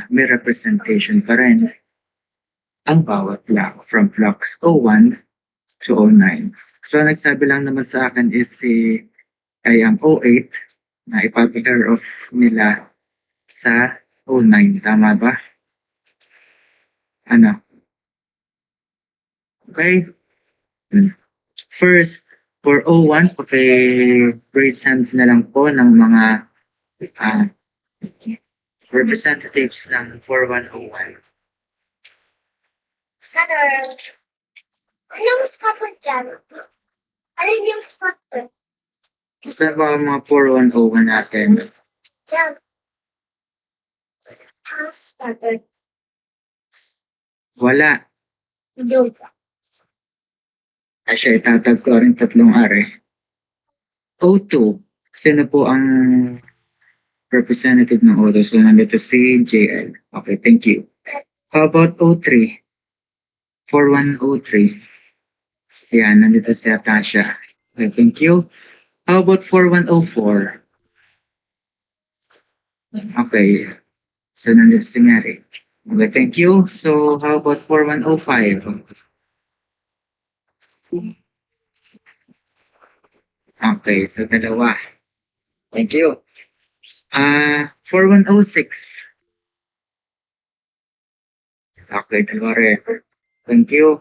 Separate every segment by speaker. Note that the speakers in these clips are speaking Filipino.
Speaker 1: may representation pa rin ang bawat block from blocks 01 to 09. So, ang nagsabi lang naman sa akin is ay ang 08 na ipapicare off nila sa 09. Tama ba? Ano? Okay. First, for 01, raise hands na lang po ng mga representatives ng 4101.
Speaker 2: Scatter. Anong scatter dyan? Alin yung scatter?
Speaker 1: Saan ba ang mga 4101 natin?
Speaker 2: Dyan. Scatter.
Speaker 1: Wala.
Speaker 2: Doon.
Speaker 1: Ay siya, itatag ko rin tatlong are. O2, sino po ang representative ng O2? So, nandito si JL. Okay, thank you. How about O3? 4103. Yan, nandito si Atasha. Okay, thank you. How about 4104? Okay. So, nandito si Mary. Okay, thank you. So, how about 4105? Okay, so dalawa. Thank you. 4106. Okay, dalawa rin. Thank you.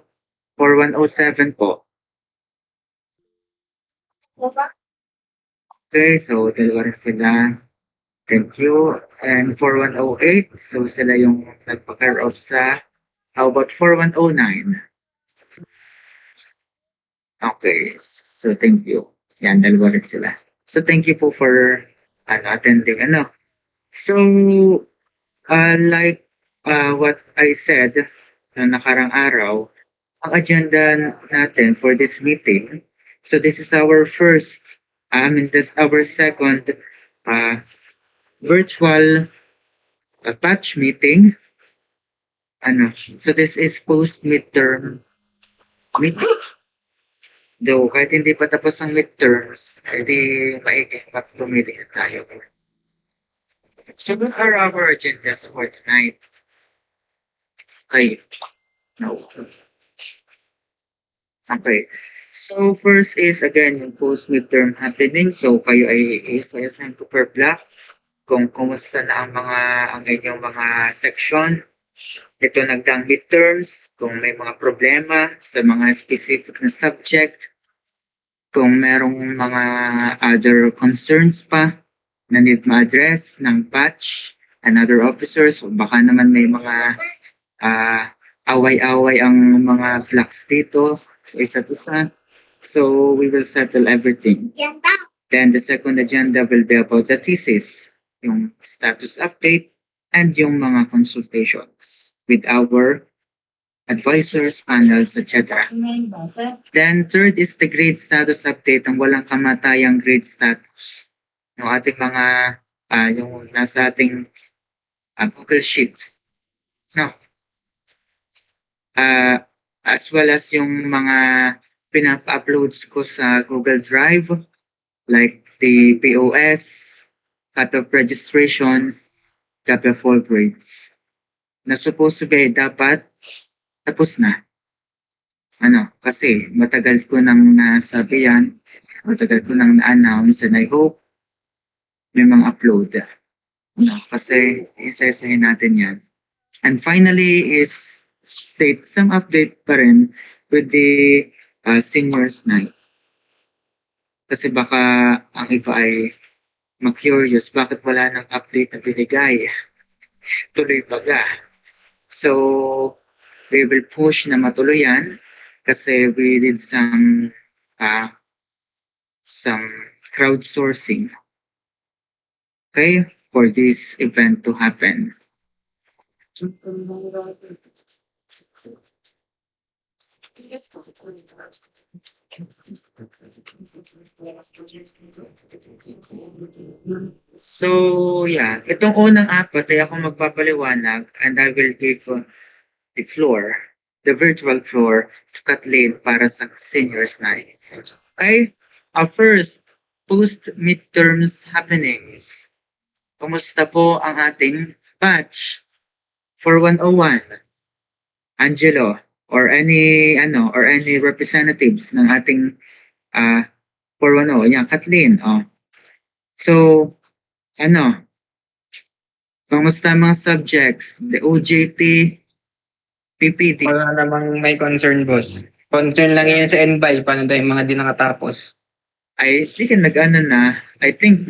Speaker 1: 4107 po.
Speaker 2: Diba?
Speaker 1: Okay, so dalawa rin sila. Thank you. And 4108, so sila yung nagpa-care off sa. How about 4109? Okay, so thank you. Yan, dalawa rin sila. So thank you po for attending. So, like what I said na nakarang araw, ang agenda natin for this meeting, so this is our this our second virtual patch meeting. So this is post-midterm meeting. Though, kahit hindi pa tapos ang midterms, hindi maiging mag-meeting tayo. So, what are our agendas for tonight? Okay. No. Okay. So, first is, again, yung post-midterm happening. So, kayo ay isa-isang to per block kung kumusta na ang inyong mga section. Ito nagdaang midterms, kung may mga problema sa mga specific na subject, kung merong mga other concerns pa na need ma-address ng patch and other officers, o baka naman may mga away-away ang mga blocks dito sa isa't isa. So, we will settle everything. Then, the second agenda will be about the thesis, yung status update, and yung mga consultations with our advisors, panels, etc. Then, third is the grade status update, ang walang kamatayang grade status. Yung ating mga, yung nasa ating Google Sheets. No. As well as yung mga pinapa-uploads ko sa Google Drive, like the POS, cut-off registration, cut-off all grades. Na supposed to be dapat tapos na. Kasi matagal ko nang nasabi yan, matagal ko nang na-announce, and I hope may mga upload. Kasi isa-isahin natin yan. And finally is some update pa rin with the seniors night. Kasi baka ang iba ay ma-curious, bakit wala nang update na binigay? Tuloy baga. So, we will push na matuloy yan kasi we did some crowdsourcing, okay, for this event to happen. So, yeah, itong unang apat ay ako magpapaliwanag, and I will give the floor, the virtual floor, to Kathleen para sa seniors night. Okay? Our first post-midterms happenings. Kumusta po ang ating batch? 4101, Angelo, or any representatives ng ating 410. Yan, Kathleen. So, ano, kamusta ang mga subjects? The OJT, PPD.
Speaker 3: Wala namang may concern, boss. Concern lang yun sa NBI, paano daw yung mga di nakatapos.
Speaker 1: I think I think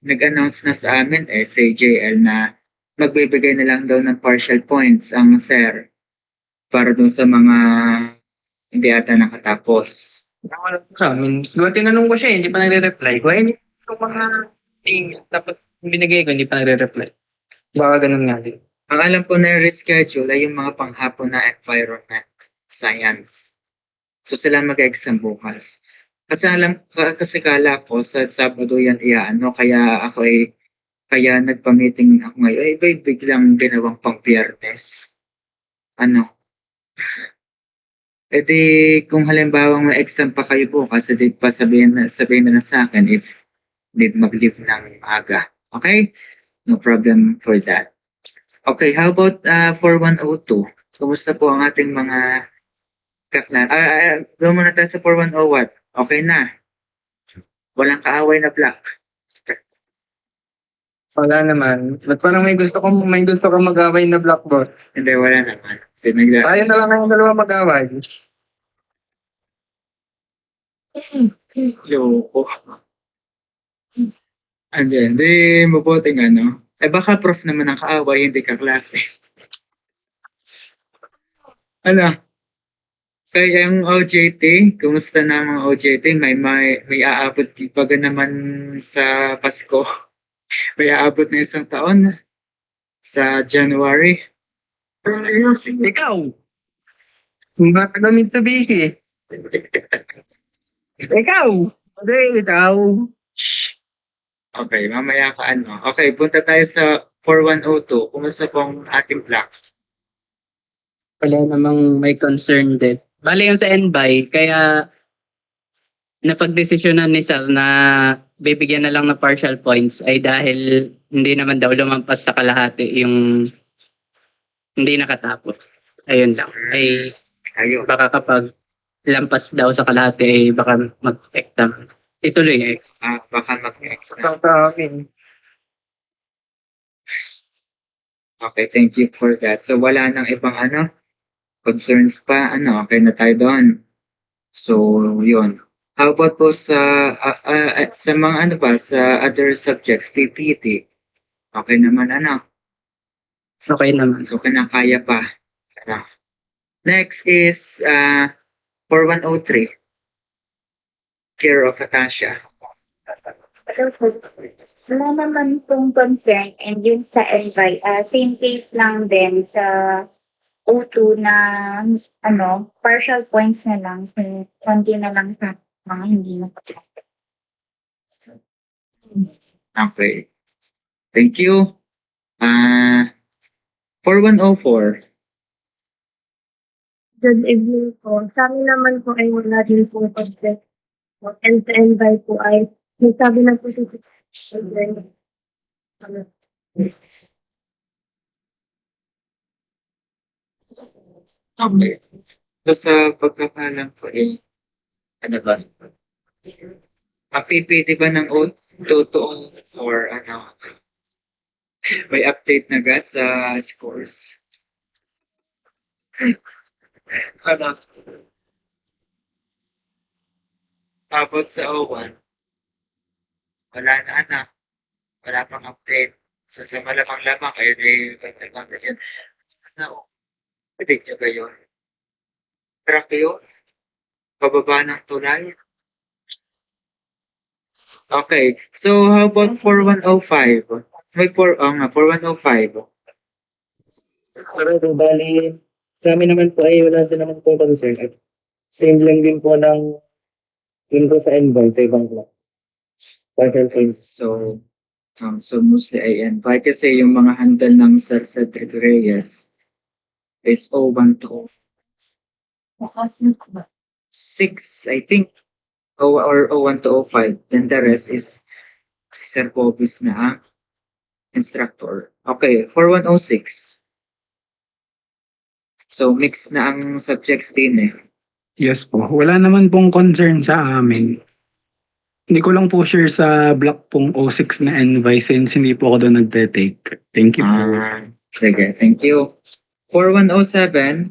Speaker 1: nag-announce na sa amin sa JL na magbibigay na lang daw ng partial points ang sir para dun sa mga hindi ata nakatapos.
Speaker 3: Wala sa amin. Diba tinanong ko siya, hindi pa nagre-reply. Kung hindi yung mga thing, tapos binigay ko, hindi pa nagre-reply. Baka ganun nga din.
Speaker 1: Ang alam ko na reschedule ay yung mga panghapon na environment science. So sila mag-exam bukas. Kasi kala ko sa Sabado yan kaya nagpa-meeting ako ngayon. Biglang ginawang pang Biyernes. Di kung halimbawa may exam pa kayo bukas, di pa sabihin na lang sa akin if need mag-leave ng aga. Okay? No problem for that. Okay, how about 4102? Kumusta po ang ating mga kaklan? Doon muna tayo sa 4101. Okay na. Walang kaaway na black.
Speaker 3: Wala naman. Ba't parang may gusto ko mag-away na blackboard?
Speaker 1: Hindi, wala naman.
Speaker 3: Tayo na lang ang dalawa mag-away.
Speaker 1: Loko. Hindi mabuting baka prof naman ang kaaway, hindi ka klase. Kaya ang OJT, kumusta na ang OJT? May aabot pa naman sa Pasko. May aabot na isang taon sa January.
Speaker 3: Ikaw! Baka na Mitsubishi. Ikaw! Hindi, ikaw.
Speaker 1: Okay, mamaya ka Okay, punta tayo sa 4102. Kumusta pong ating black?
Speaker 4: Wala namang may concern din. Bali yung sa NBI, kaya napagdesisyonan ni Sal na bibigyan na lang ng partial points ay dahil hindi naman daw lumampas sa kalahati yung hindi nakatapos. Ayun lang. Ay baka kapag lampas daw sa kalahati ay baka mag-exam. Ituloy yung exam.
Speaker 1: Baka mag-exam.
Speaker 3: Ikaw sa akin.
Speaker 1: Okay, thank you for that. So wala nang ibang concerns pa, okay na tayo doon. So, yun. How about po sa mga sa other subjects, PPT? Okay naman,
Speaker 4: Okay naman.
Speaker 1: So, kaya pa. Next is 4103. Care of Atasha.
Speaker 2: Wala naman pong concern and yun sa NBI, same case lang din sa O2 na partial points na lang, konti na lang sa mga hindi na.
Speaker 1: Okay. Thank you. 4104.
Speaker 5: Good evening po. Sa amin naman po ay wala din po subject. And sa NBI po ay nagsabi na po si
Speaker 1: Okay. So, sa pagkakalam ko ba? Ang PPT ba ng totoo or may update na sa scores? About sa O1, wala na wala pang update. So sa malamang-lamang kayo na dyan. Pwede nyo kayo. Track kayo. Pababa ng tulay. Okay. So how about 4105? May 4105.
Speaker 3: Pero bali, sa amin naman po ay wala din naman po concern. At same lang din po ng yun po sa NBI sa ibang class. Partial points.
Speaker 1: So mostly ay NVI kasi yung mga handle ng Sir Cedric Reyes is 01 to 6, I think. Or 01 to 05. Then the rest is si Sir Bobis na instructor. Okay, 4106. So, mix na ang subjects din eh.
Speaker 6: Yes po. Wala naman pong concern sa amin. Hindi ko lang po sure sa block pong O6 na NVI since hindi po ako doon nagte-take. Thank you po.
Speaker 1: Sige, thank you. 4107,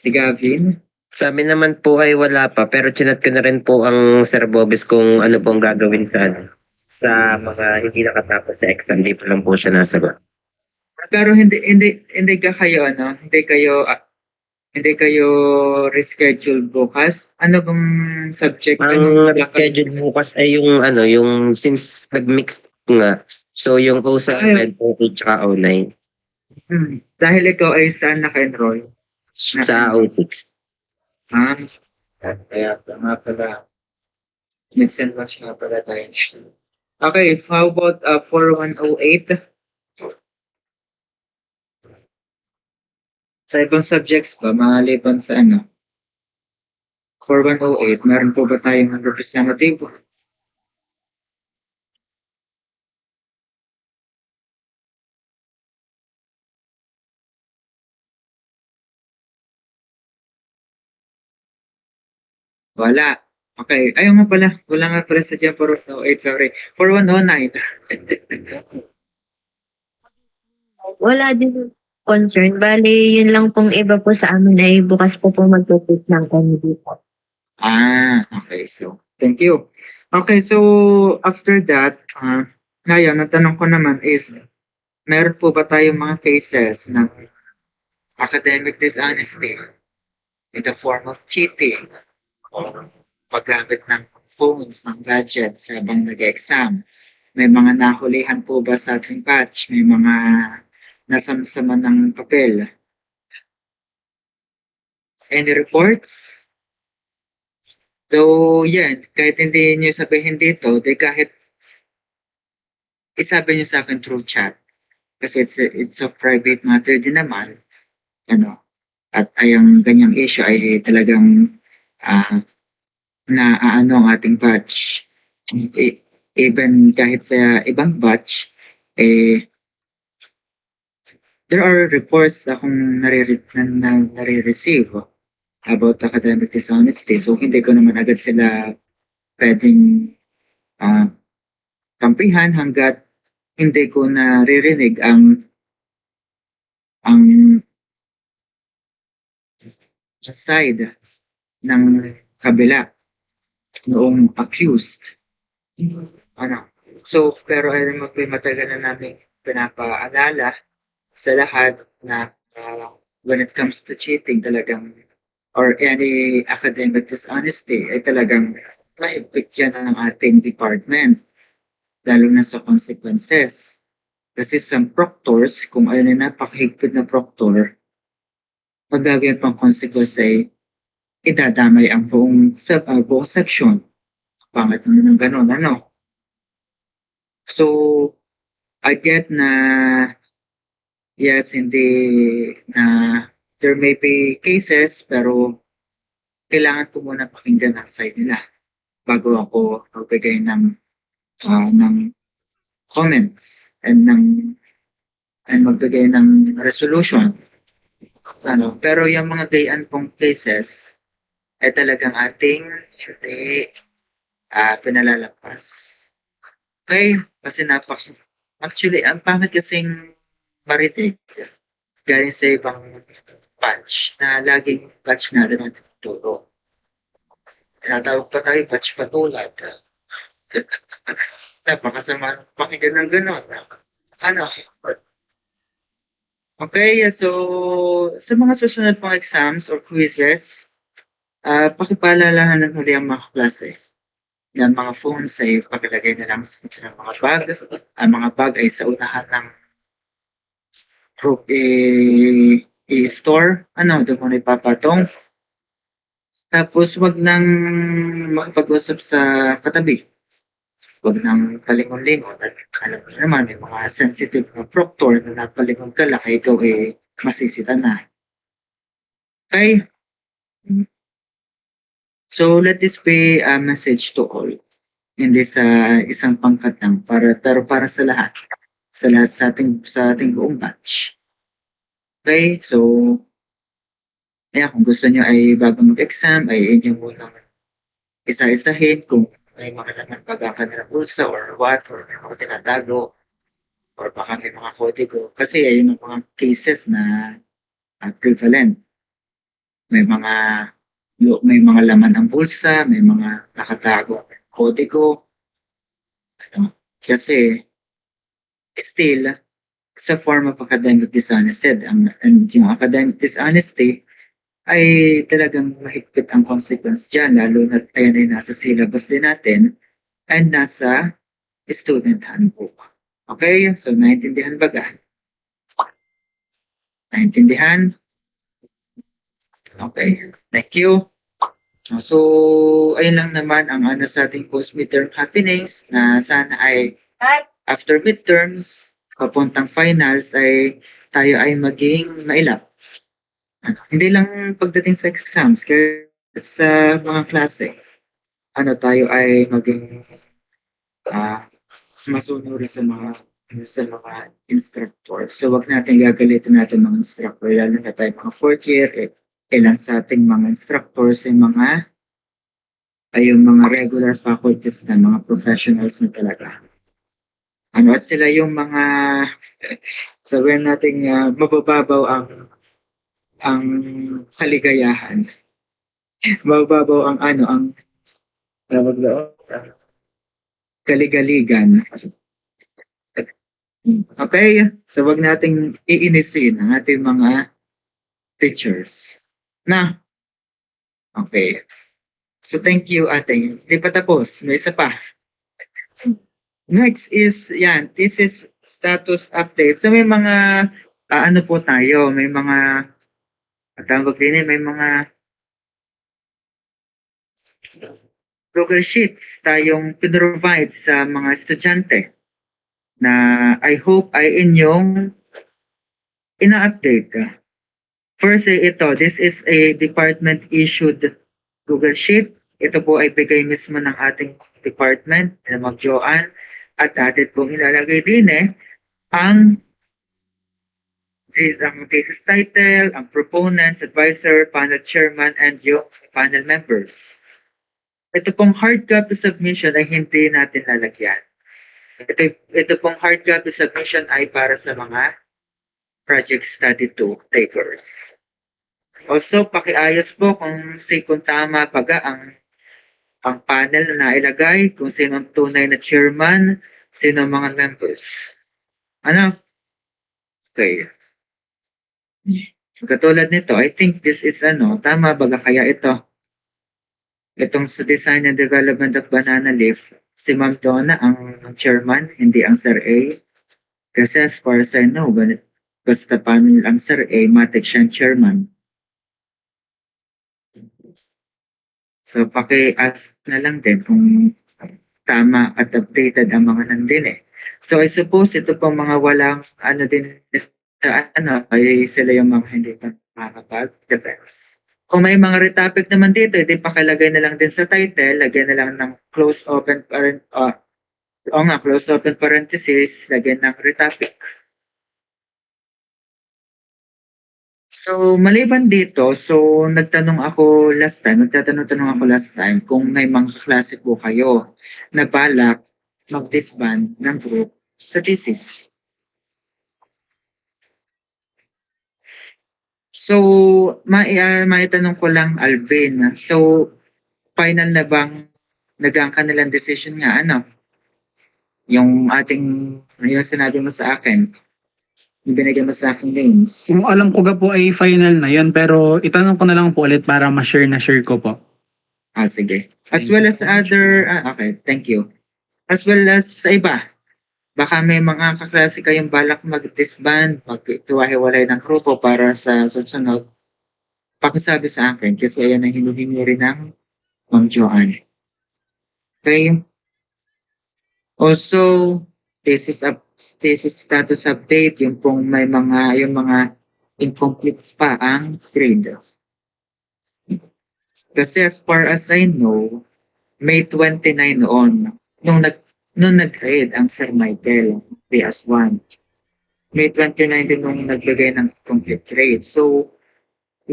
Speaker 1: si Gavin.
Speaker 7: Sa amin naman po ay wala pa, pero chinat ko na rin po ang Sir Bobis kung ano pong gagawin sa mga hindi nakatapos sa exam. Hindi po lang po siya nasagot.
Speaker 1: Pero hindi ka kayo hindi kayo reschedule bukas. Ano bang subject?
Speaker 7: Ang schedule bukas ay yung since nag-mix nga. So yung O7, O8, tsaka O9
Speaker 1: Dahil ikaw ay saan naka-enroll?
Speaker 7: sa O6.
Speaker 1: Kaya nga pala. Mix and match nga pala tayo. Okay, how about 4108? Sa ibang subjects ba, maliban sa 4108, meron po ba tayong representative? Wala. Okay. Ayaw nga pala. Wala nga pala sa dyan 4108, sorry. 4109.
Speaker 8: Wala din concern. Bale, yun lang pong iba po sa amin ay bukas po magpupit ng kami dito.
Speaker 1: Okay. So, thank you. Okay, so after that, ngayon, natanong ko naman is, meron po ba tayong mga cases ng academic dishonesty in the form of cheating o paggamit ng phones, ng gadgets habang nag-exam? May mga nahulihan po ba sa ating batch? May mga nasamsama ng papel? Any reports? So, yan. Kahit hindi nyo sabihin dito, kahit isabi nyo sa akin through chat. Kasi it's a private matter din naman. At ang ganyang issue ay talagang naaano ang ating batch. Even kahit sa ibang batch, there are reports akong nare-receive about academic dishonesty. So, hindi ko naman agad sila pwedeng kampihan hanggat hindi ko naririnig ang side ng kabila noong accused. So, pero ay matagal na namin pinapaalala sa lahat na when it comes to cheating talagang or any academic dishonesty ay talagang mahigpit dyan ng ating department lalo na sa consequences. Kasi sa proctors, kung ayun ay napakahigpit na proctor, magagawin pang consequence ay idadamay ang buong section. Pangit naman ng ganon, So, I get na yes, hindi na there may be cases pero kailangan ko muna pakinggan ang side nila bago ako magbigay ng comments and magbigay ng resolution. Pero yung mga gayan pong cases ay talagang ating hindi pinalalapas. Okay? Kasi actually, ang pangit kasing maritig galing sa ibang batch na laging batch na rin ang tinuturo. Tinatawag pa tayo batch patulad. Napakasama pakinggan ng gano'n. Okay, so sa mga susunod pang exams or quizzes, pakipaalalahan ng huli ang mga klase. Yung mga phones ay pakilagay na lang sa ng mga bag. Ang mga bag ay sa unahan ng group store. Doon mo na ipapatong. Tapos wag nang makipag-usap sa katabi. Wag nang palingon-lingon. At alam mo naman, may mga sensitive na proctor na napalingon ka lang, ikaw ay masisita na. Okay? So let this be a message to all. Hindi sa isang pangkat lang, pero para sa lahat. Sa lahat sa ating buong batch. Okay? So Kaya kung gusto nyo ay bago mag-exam, ay inyo munang isa-isahin kung may mga laman pag-aka na bulsa or what, or may mga tinatago, or baka may mga kodigo. Kasi ayun ang mga cases na prevalent. May mga laman ang bulsa, may mga nakatago kodigo. Ano? Kasi still, sa form of academic dishonesty, yung academic dishonesty ay talagang mahigpit ang consequence dyan, lalo na ayan ay nasa syllabus din natin and nasa student handbook. Okay? So, naintindihan ba ga? Naintindihan? Okay. Thank you. So, ayun lang naman ang ano sa ating post-midterm happenings na sana ay after midterms, papuntang finals ay tayo ay maging mailap. Hindi lang pagdating sa exams, kaya sa mga klase, tayo ay maging masunod sa mga instructor. So, wag natin gagalitin natin mga instructor, lalo na tayo mga fourth year, ilan sa ating mga instructors ay yung mga regular faculties na mga professionals na talaga. At sila yung mga sabihin natin mabababaw ang kaligayahan. Mababaw ang kaligaligan. Okay? So, wag nating iinisin ang ating mga teachers. Na? Okay. So, thank you, ate. Hindi pa tapos. May isa pa. Next is, this is status update. So, may mga, ano po tayo, may mga, tawag din may mga Google Sheets tayong pinrovide sa mga estudyante na I hope ay inyong ina-update. First, this is a department-issued Google Sheet. Ito po ay bigay mismo ng ating department na mag-joan at atin pong ilalagay din ang thesis title, ang proponents, advisor, panel chairman, and yung panel members. Ito pong hard copy submission ay hindi natin lalagyan. Ito pong hard copy submission ay para sa mga Project Study 2 takers. Also, pakiayos po kung tama paga ang panel na ilagay, kung sino ang tunay na chairman, sino ang mga members. Okay. Katulad nito, I think this is tama baga kaya ito. Itong sa Design and Development of Banana Leaf, si Ma'am Donna ang chairman, hindi ang Sir A. Kasi as far as I know, basta panel ang Sir A, matik siyang chairman. So, paki-ask na lang din kung tama at updated ang mga nandun So, I suppose ito pong mga walang din sa ay sila yung mga hindi pa makapag-defense. Kung may mga retopic naman dito, edi pakilagay na lang din sa title, lagyan na lang ng close open parenthesis, lagyan ng retopic. So, maliban dito, nagtatanong ako last time kung may mga klase po kayo na balak mag-disband ng group sa thesis. So, maitanong ko lang, Alvin. So, final na bang nagang kanilang decision nga, yung sinabi mo sa akin, yung binigyan mo sa akin names.
Speaker 6: Kung alam ko po ay final na yun, pero itanong ko na lang po ulit para ma-share ko po.
Speaker 1: Sige. As well as other, okay, thank you. As well as sa iba, baka may mga kaklase kayong balak mag-disband, mag-iwalay ng grupo para sa susunod. Pakisabi sa akin kasi ayan ang hinuhingi rin ng Ma'am Joanne. Okay? Also, this is status update, yung mga incompletes pa ang grade. Kasi as far as I know, May 29 noon, nung nag-grade ang Sir Michael, PS1. May 29 din nung nagbigay ng complete grade. So,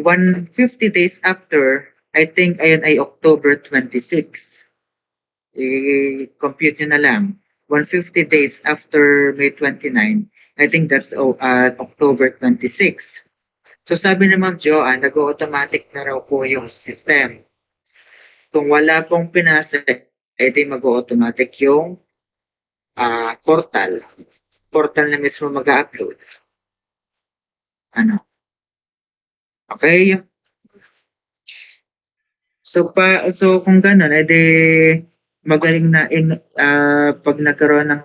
Speaker 1: 150 days after, I think ayun ay October 26. I-compute nyo na lang. 150 days after May 29, I think that's October 26. So sabi ni Ma'am Joanne, nag-automatic na raw po yung system. Kung wala pong pinasa, di mag-automatic yung portal. Portal na mismo mag-upload. Ano? Okay? So kung gano'n, edi magaling na pag nagkaroon ng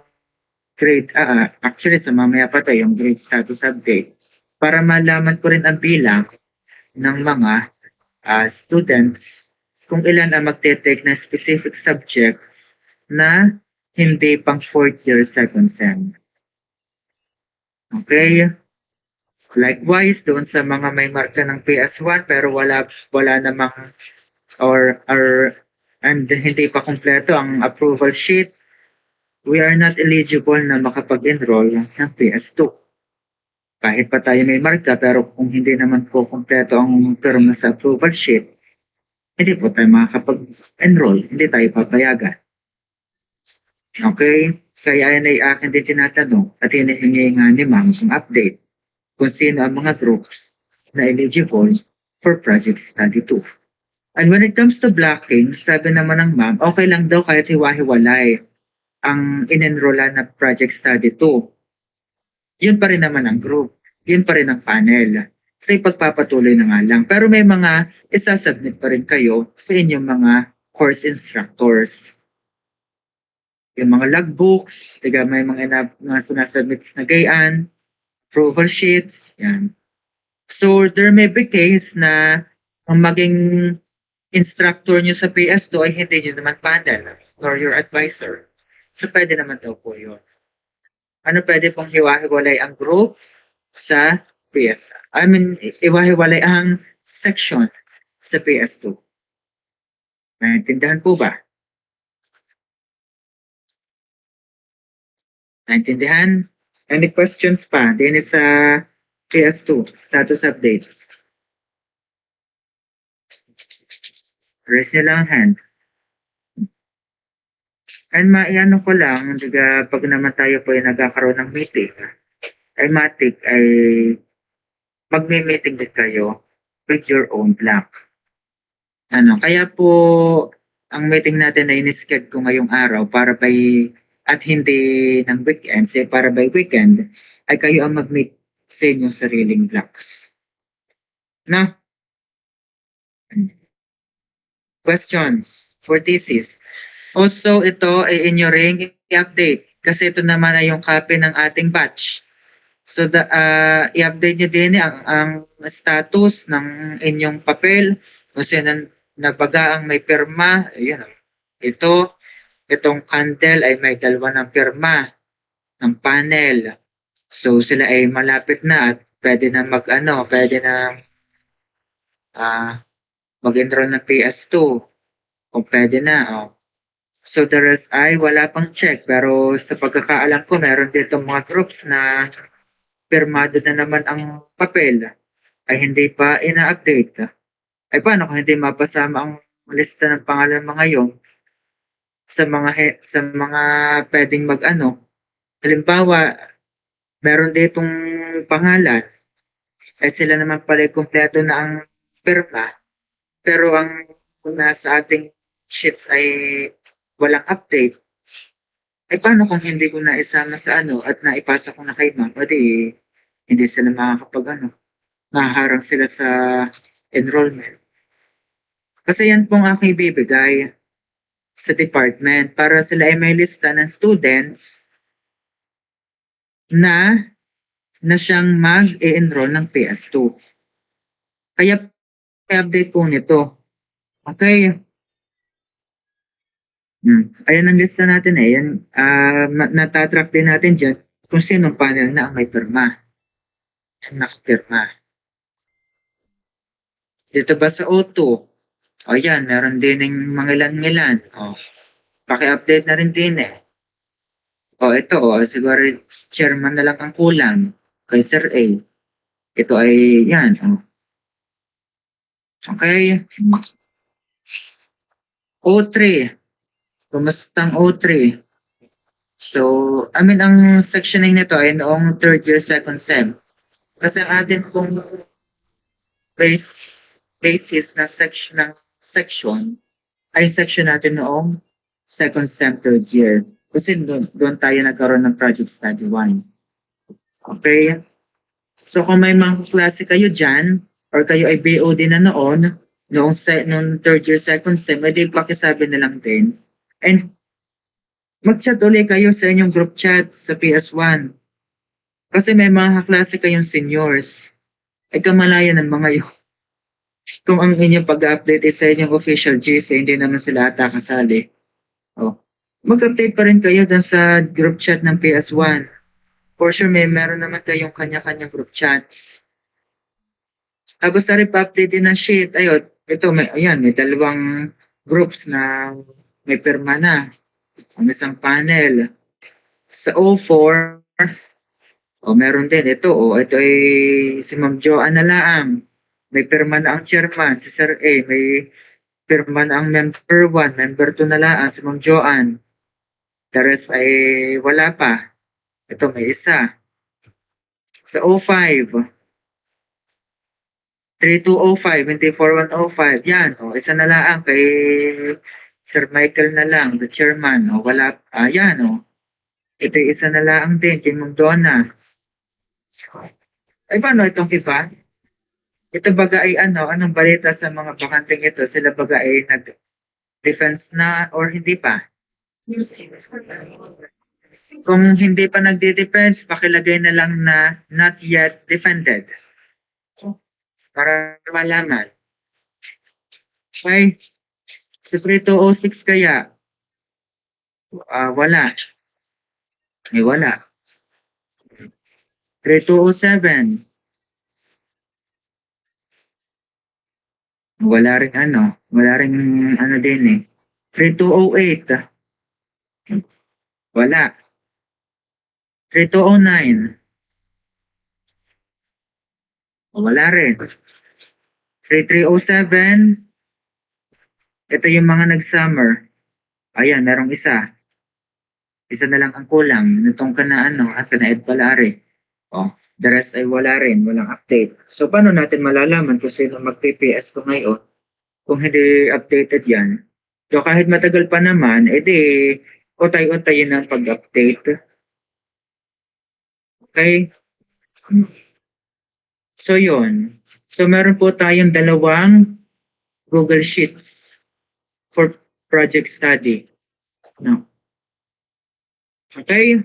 Speaker 1: grade, actually sa mamaya pa to yung grade status update para malaman ko rin ang bilang ng mga students kung ilan ang magte-take na specific subjects na hindi pang 4th year second sem. Okay? Likewise, doon sa mga may marka ng PS1 pero wala namang and hindi pa kumpleto ang approval sheet, we are not eligible na makapag-enroll ng PS2. Kahit pa tayo may marka, pero kung hindi naman po kumpleto ang term na sa approval sheet, hindi po tayo makakapag-enroll, hindi tayo papayagan. Okay? Kaya yan ay akin din tinatanong at hinihingi nga ni Ma'am ang update kung sino ang mga groups na eligible for Project Study 2. And when it comes to blocking, sabi naman ng Ma'am, okay lang daw kahit hiwa-hiwalay ang in-enrollan na Project Study 2. Yun pa rin naman ang group. Yun pa rin ang panel. So ipagpapatuloy na nga lang. Pero may mga isasubmit pa rin kayo sa inyong mga course instructors. Yung mga logbooks, may mga sinasubmit na gayaan, approval sheets, yan. So there may be case na ang maging instructor nyo sa PS2 ay hindi nyo naman panel or your advisor. So pwede naman daw po yun. Ano pwede pong hiwa-hiwalay ang group sa PS? Hiwa-hiwalay ang section sa PS2. Naintindihan po ba? Naintindihan? Any questions pa? Din sa PS2, status update. Raise nyo lang ang hand. And maiano ko lang, pag naman tayo po ay nagkakaroon ng meeting, ay matik ay magme-meeting din kayo with your own block. Kaya po ang meeting natin ay inischedule ko ngayong araw para at hindi ng weekend, para by weekend, ay kayo ang mag-meet sa inyong sariling blocks. Na? Questions for thesis. Also, ito ay inyo ring i-update kasi ito naman ay yung copy ng ating batch. So, i-update nyo din ang status ng inyong papel kasi nabaga ang may pirma. Ayan. Itong candle ay may dalawa ng pirma ng panel. So, sila ay malapit na at pwede na mag-enroll ng PS2 kung pwede na. So the rest ay wala pang check pero sa pagkakaalam ko meron dito mga groups na pirmado na naman ang papel ay hindi pa ina-update. Ay paano kung hindi mapasama ang lista ng pangalan mga yon sa mga pwedeng halimbawa meron ditong pangalan ay sila naman pala kumpleto na ang pirma. Pero ang nasa ating sheets ay walang update. Ay paano kung hindi ko na isama sa at naipasa ko na kay Ma'am? Hindi sila mahaharang sila sa enrollment. Kasi yan pong aking ibibigay sa department para sila ay may lista ng students na siyang mag-e-enroll ng PS2. Kaya update po nito. Okay. Ayan ang lista natin eh. Yan, natatrack din natin dyan kung sinong panel na ang may pirma. Nakapirma. Dito ba sa O2? O yan, meron din ng mga ilan-ilan. Paki-update na rin din eh. Ito, siguro chairman na lang ang kulang kay Sir A. Ito ay yan. Okay? O3. Kumustang O3? So, ang sectioning nito ay noong third year, second sem. Kasi ang atin pong basis na section ay section natin noong second sem, third year. Kasi doon tayo nagkaroon ng project study 1. Okay? So kung may mga klase kayo dyan, or kayo ay BOD na noong third year, second sem, edi pakisabi na lang din. And mag-chat ulit kayo sa inyong group chat sa PS1. Kasi may mga klase kayong seniors. Ay kamalaya ng mga yun. Kung ang inyong pag-update is sa inyong official GC, hindi naman sila ata kasali. Oh. Mag-update pa rin kayo dun sa group chat ng PS1. For sure, meron naman kayong kanya-kanya group chats. Tapos na rin pa-update din ng sheet. Ayun, ito, may 2 groups na may pirma na. Ang isang panel. Sa O4, meron din. Ito ay si Ma'am Joanne na lang. May pirma na ang chairman, si Sir A. May pirma na ang member 1, member 2 na lang, si Ma'am Joanne. The rest ay wala pa. Ito, may isa. Sa O5, 3205, hindi 4105. Yan, isa na lang kay Sir Michael na lang, the chairman. Wala, yan. Ito isa na lang din, kay Ma'am Donna. Ay, paano itong iba? Ito baga ay anong balita sa mga bakanteng ito? Sila baga ay nag-defense na or hindi pa? Kung hindi pa nagde-defense, pakilagay na lang na not yet defended. Para malaman. Okay? Sa 3206 kaya, wala. May wala. 3207. Wala rin din eh. 3208. Wala. 3209. Wala rin. 3307. Ito yung mga nag-summer. Ayan, merong isa. Isa na lang ang kulang. Nitong kana-ed pala rin. The rest ay wala rin. Walang update. So, paano natin malalaman kung sino mag-PPS ko ngayon? Kung hindi updated yan. So, kahit matagal pa naman, edi, utay-utayin ang pag-update. Okay? So, yun. So, meron po tayong 2 Google Sheets for project study. No. Okay?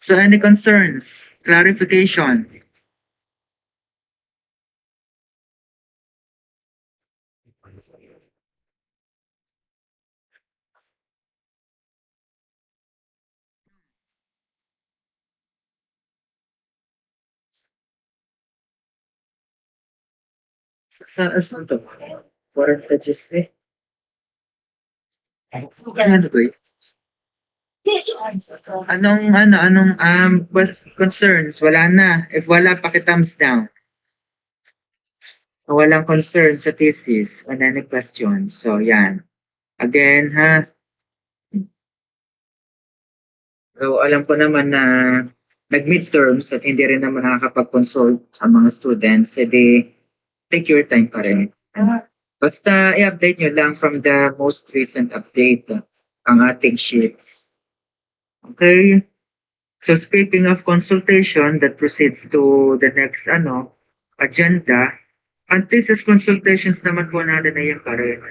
Speaker 1: So, any concerns? Clarification? Saan to? Foreign pages eh. Ano to eh? Anong concerns? Wala na. If wala, paki-thumbs down. Walang concerns sa thesis on any questions. So, yan. Again, ha? So, alam ko naman na nag-midterms at hindi rin naman nakakapag-consult ang mga students. Edi, take your time pa rin. Basta i-update nyo lang from the most recent update ang ating sheets. Okay? So speaking of consultation, that proceeds to the next agenda. Ang thesis consultations naman po natin na yung karin.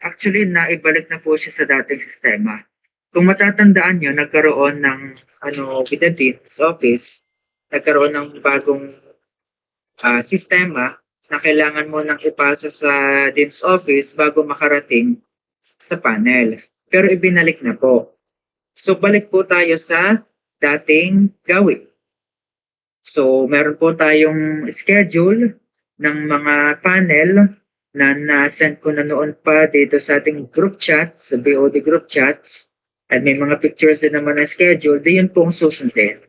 Speaker 1: Actually, naibalik na po siya sa dating sistema. Kung matatandaan nyo, nagkaroon ng with the Dean's Office, nagkaroon ng bagong sistema na kailangan mo nang ipasa sa Dean's Office bago makarating sa panel. Pero ibinalik na po. So balik po tayo sa dating gawin. So meron po tayong schedule ng mga panel na na-send ko na noon pa dito sa ating group chat, sa BOD group chats. At may mga pictures din naman na schedule. Di yun po ang susundin.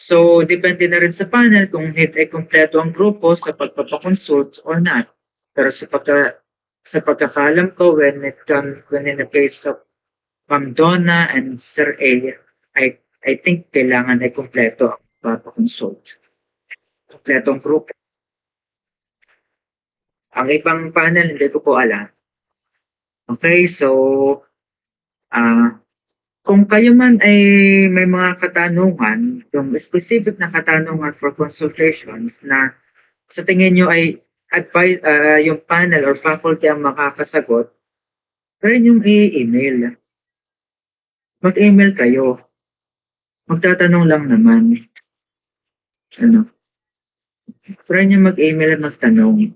Speaker 1: So, depende na rin sa panel kung ay kumpleto ang grupo sa pagpapakonsult or not. Pero sa pagkakalam ko, when in the case of Ma'am Donna and Sir A, I think kailangan ay kumpleto ang pagpapakonsult. Kumpleto ang grupo. Ang ibang panel, hindi ko po alam. Okay, so, kung kayo man ay may mga katanungan, yung specific na katanungan for consultations na sa tingin nyo ay yung panel or faculty ang makakasagot, pwede yung i-email. Mag-email kayo. Magtatanong lang naman. Pwede nyo mag-email at magtanong.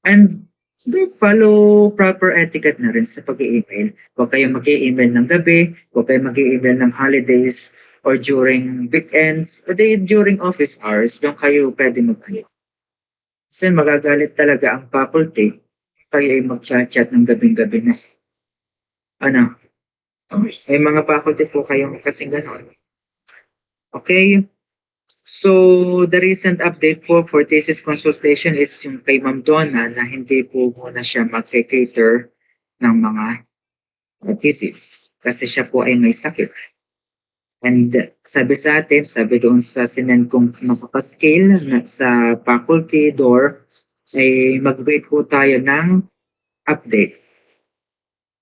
Speaker 1: And follow proper etiquette na rin sa pag-email. Huwag kayong mag-email ng gabi, huwag kayong mag-email ng holidays or during weekends, o during office hours, doon kayo pwede mag-email. Kasi magagalit talaga ang faculty, kayo ay mag-chat ng gabing-gabi na. May mga faculty po kayong kasing gano'n. Okay? So, the recent update for thesis consultation is yung kay Ma'am Donna na hindi po muna siya mag-cater ng mga thesis kasi siya po ay may sakit. And sabi sa atin, sabi doon sa sinend kong nakapascale sa faculty door, ay mag-wait po tayo ng update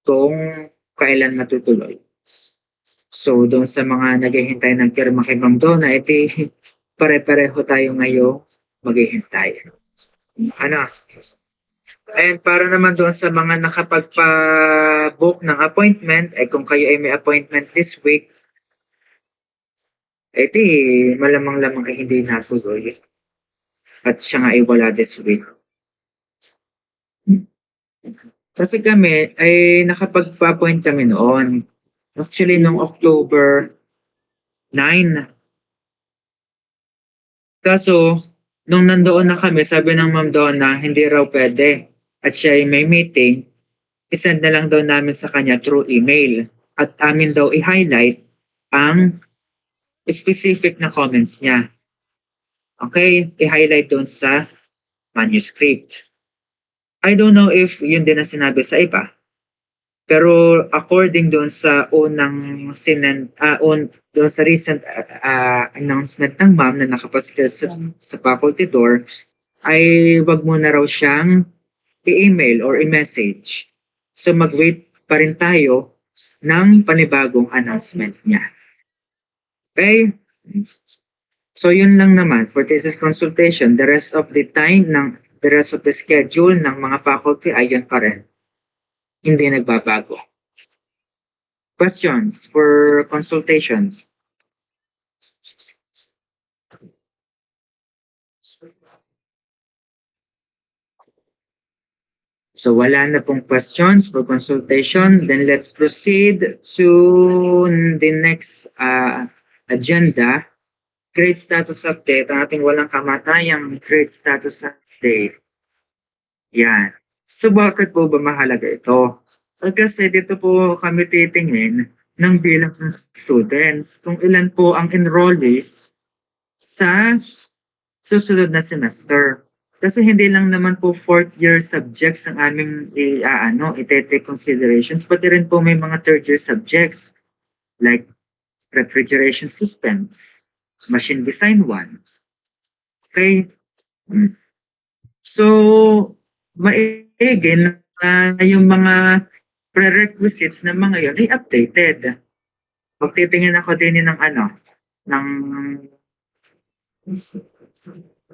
Speaker 1: kung kailan matutuloy. So, doon sa mga naghihintay ng pirma kay Ma'am Donna, iti pare-pareho tayo ngayon maghihintay. And para naman doon sa mga nakapagpa-book ng appointment, ay kung kayo ay may appointment this week, malamang-lamang ay hindi natuloy. At siya nga ay wala this week. Kasi kami ay nakapagpa-appoint kami noon. Actually, noong October 9. Kaso, nung nandoon na kami, sabi ng Ma'am Donna, hindi raw pwede. At siya ay may meeting, isend na lang daw namin sa kanya through email. At amin daw i-highlight ang specific na comments niya. Okay? I-highlight doon sa manuscript. I don't know if yun din na sinabi sa iba. Pero according doon sa doon sa recent announcement ng ma'am na nakapaskil sa faculty door, ay wag mo na raw siyang i-email or i-message. So mag-wait pa rin tayo ng panibagong announcement niya. Okay? So yun lang naman for thesis consultation. The rest of the schedule ng mga faculty ay yun pa rin. Hindi nagbabago. Questions for consultations? So wala na pong questions for consultation. Then let's proceed to the next agenda. Grade status update. Ang ating walang kamatayang grade status update. Yan. So bakit po ba mahalaga ito? Kasi dito po kami titingin ng bilang ng students kung ilan po ang enrollees sa susunod na semester. Kasi hindi lang naman po fourth year subjects ang aming i-take considerations, pati rin po may mga third year subjects like refrigeration systems, machine design 1. Okay? So, maigin yung mga prerequisites ng mga yun ay updated. Magtitingin ako din ng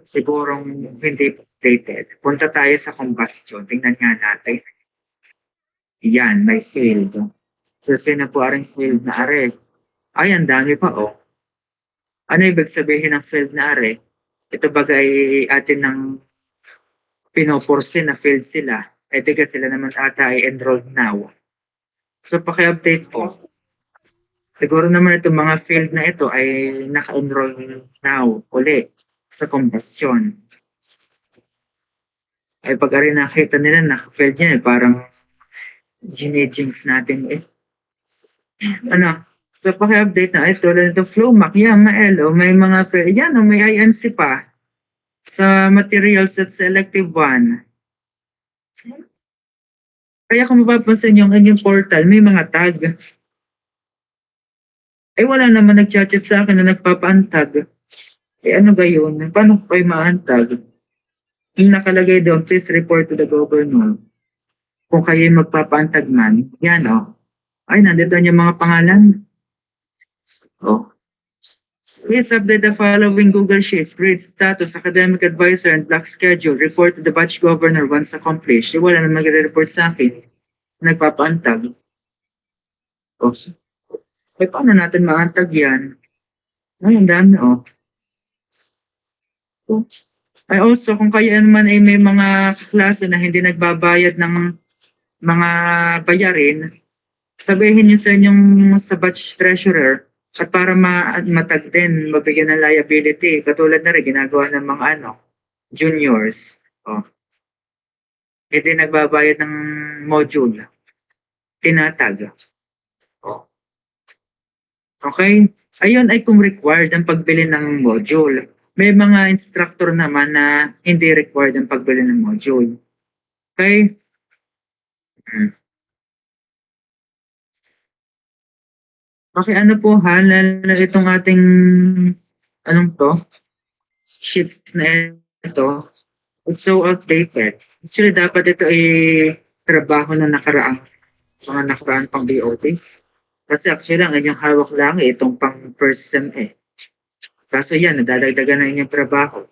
Speaker 1: sigurong hindi updated. Punta tayo sa combustion. Tingnan nga natin. Yan, may field. So, sino po aring field na are? Ay, ang dami pa, oh. Ano ibig sabihin ng field na are? Ito bagay atin ng pinoporse na field sila. Ay, tiga sila naman ata ay enrolled now. So, paki-update po. Siguro naman itong mga field na ito ay naka-enroll now ulit sa combustion. Ay, pag-ari nakita nila, naka-field yan, parang ginejings natin . So, paki-update na ito, tulad ng Flowmac, yan, Maelo, may mga, yan, may INC pa sa materials at selective 1. Kaya kung mapapansin yung inyong portal, may mga tag. Wala naman nag-chat sa akin na nagpapaantag. Ano ba yun? Paano ko kayo maantag? Yung nakalagay doon, please report to the governor. Kung kayo magpapaantag man, yan Ay, nandito yung mga pangalan. Please update the following Google Sheets, grade status, academic advisor, and block schedule. Report to the batch governor once accomplished. Wala na magre-report sa akin. Nagpapaantag. Paano natin maantag yan? Ay, ang dami, Ay, also, kung kayo naman ay may mga klase na hindi nagbabayad ng mga bayarin, sabihin niyo sa inyong sa batch treasurer at para matag din, mabigyan ng liability. Katulad na rin, ginagawa ng mga juniors. Hindi nagbabayad ng module. Tinatag. Okay? Ayun ay kung required ang pagbili ng module. May mga instructor naman na hindi required ang pagbili ng module. Okay? Okay, ano po itong ating sheets na ito, it's so outdated. Actually, dapat ito ay trabaho na nakaraang pang BOTs. Kasi actually, ang inyong hawak lang itong pang first sem Kaso yan, nadadagdagan na inyong trabaho.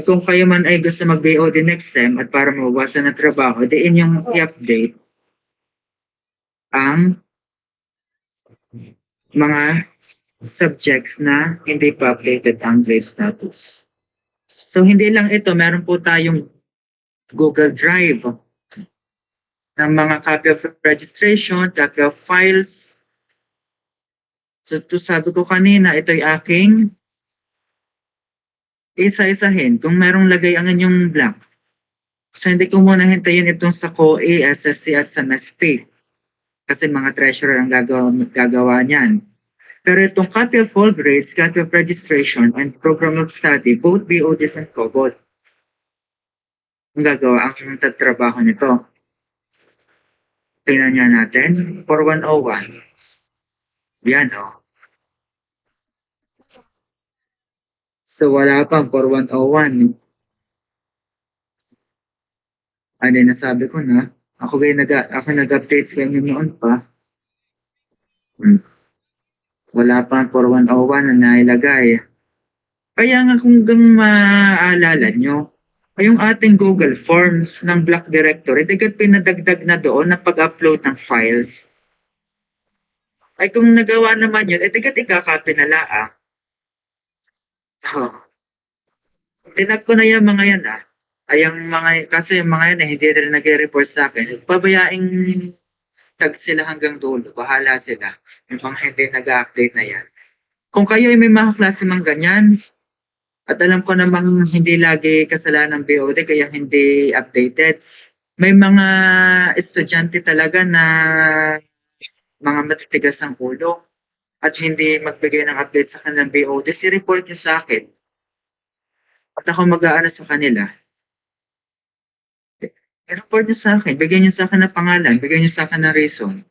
Speaker 1: Kung kayo man ay gusto mag-BOD next sem at para mawawasan ng trabaho, di inyong i-update ang mga subjects na hindi pa updated ang grade status. So, hindi lang ito, meron po tayong Google Drive ng mga copy of registration, copy of files. So, sabi ko kanina, ito ay aking isa-isahin kung merong lagay ang inyong blank. So, hindi ko muna hintayin itong sa COE, SSC at sa MESP. Kasi mga treasurer ang gagawa niyan. Pero itong copy of all grades, copy of registration, and program of study, both BODs and COBOD, ang gagawa, ang tatrabaho nito. Tingnan niya natin, 4101. Yan, So, wala pang 4101. Ano yung nasabi ko na? Ako nag-update sa inyo noon pa. Wala pang 4101 na nailagay. Kaya nga kung maaalala nyo, yung ating Google Forms ng Block Directory, dagat pinadagdag na doon na pag-upload ng files. Ay kung nagawa naman yun, dagat ikakopy na laang. Tinag ko na yung mga yan kasi yung mga yan hindi rin nag-report sa akin. Pabayaing tag sila hanggang dulo. Bahala sila. Yung mga hindi nag-update na yan. Kung kayo ay may mga klase mang ganyan, at alam ko namang hindi lagi kasalanan ng BOD kaya hindi updated, may mga estudyante talaga na mga matitigas ang ulo at hindi magbigay ng update sa kanilang BOD, si-report nyo sa akin. At ako mag-aano sa kanila. I-report nyo sa akin. Bigyan nyo sa akin ng pangalan. Bigyan nyo sa akin ng reason.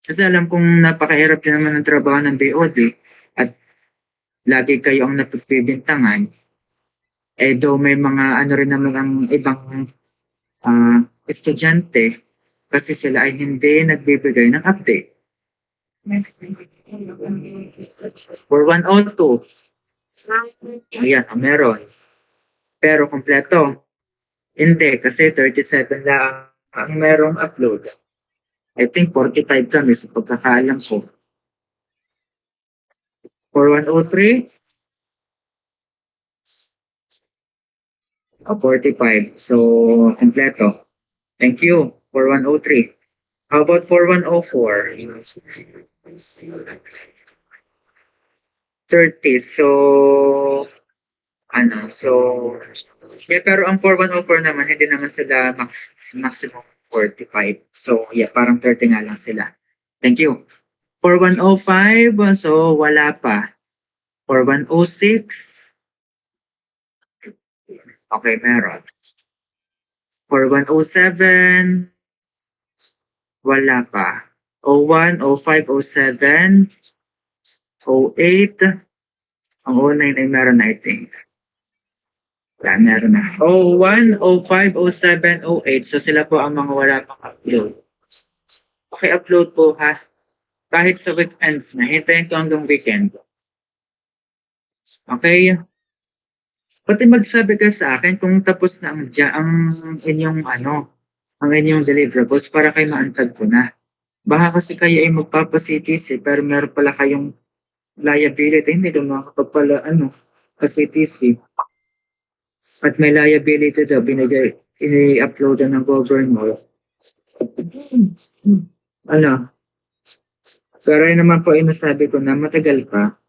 Speaker 1: Kasi alam kong napakahirap yun naman ng trabaho ng BOD at lagi kayo ang napagbibintangan. Though may mga rin naman ang ibang estudyante kasi sila ay hindi nagbibigay ng update. 4102. Ayan, meron. Pero kompleto. Hindi, kasi 37 lang ang merong upload. I think 45 kami sa pagkakaalam ko. 4103. 45. So, kompleto. Thank you. 4103. How about 4104? 30. So, pero ang 4104 naman, hindi naman sila maximum 45. So, yeah, parang 30 nga lang sila. Thank you. For 105, so wala pa. For 106, okay, meron. For 107, wala pa. 01, 05, 07, 08, ang 09 ay meron na, I think. Wala, meron na. 01, 05, 07, 08, so sila po ang mga wala pang upload. Okay, upload po ha. Kahit sa weekends na, hintayin ko hanggang weekend. Okay? Pati magsabi ka sa akin kung tapos na ang inyong ang inyong deliverables para kayo maantag ko na. Baka kasi kayo ay magpapa-CTC pero meron pala kayong liability, hindi ka makakapagpala pa-CTC. At may liability daw, i-upload ng governor. Pero yun naman po ay nasabi ko na matagal pa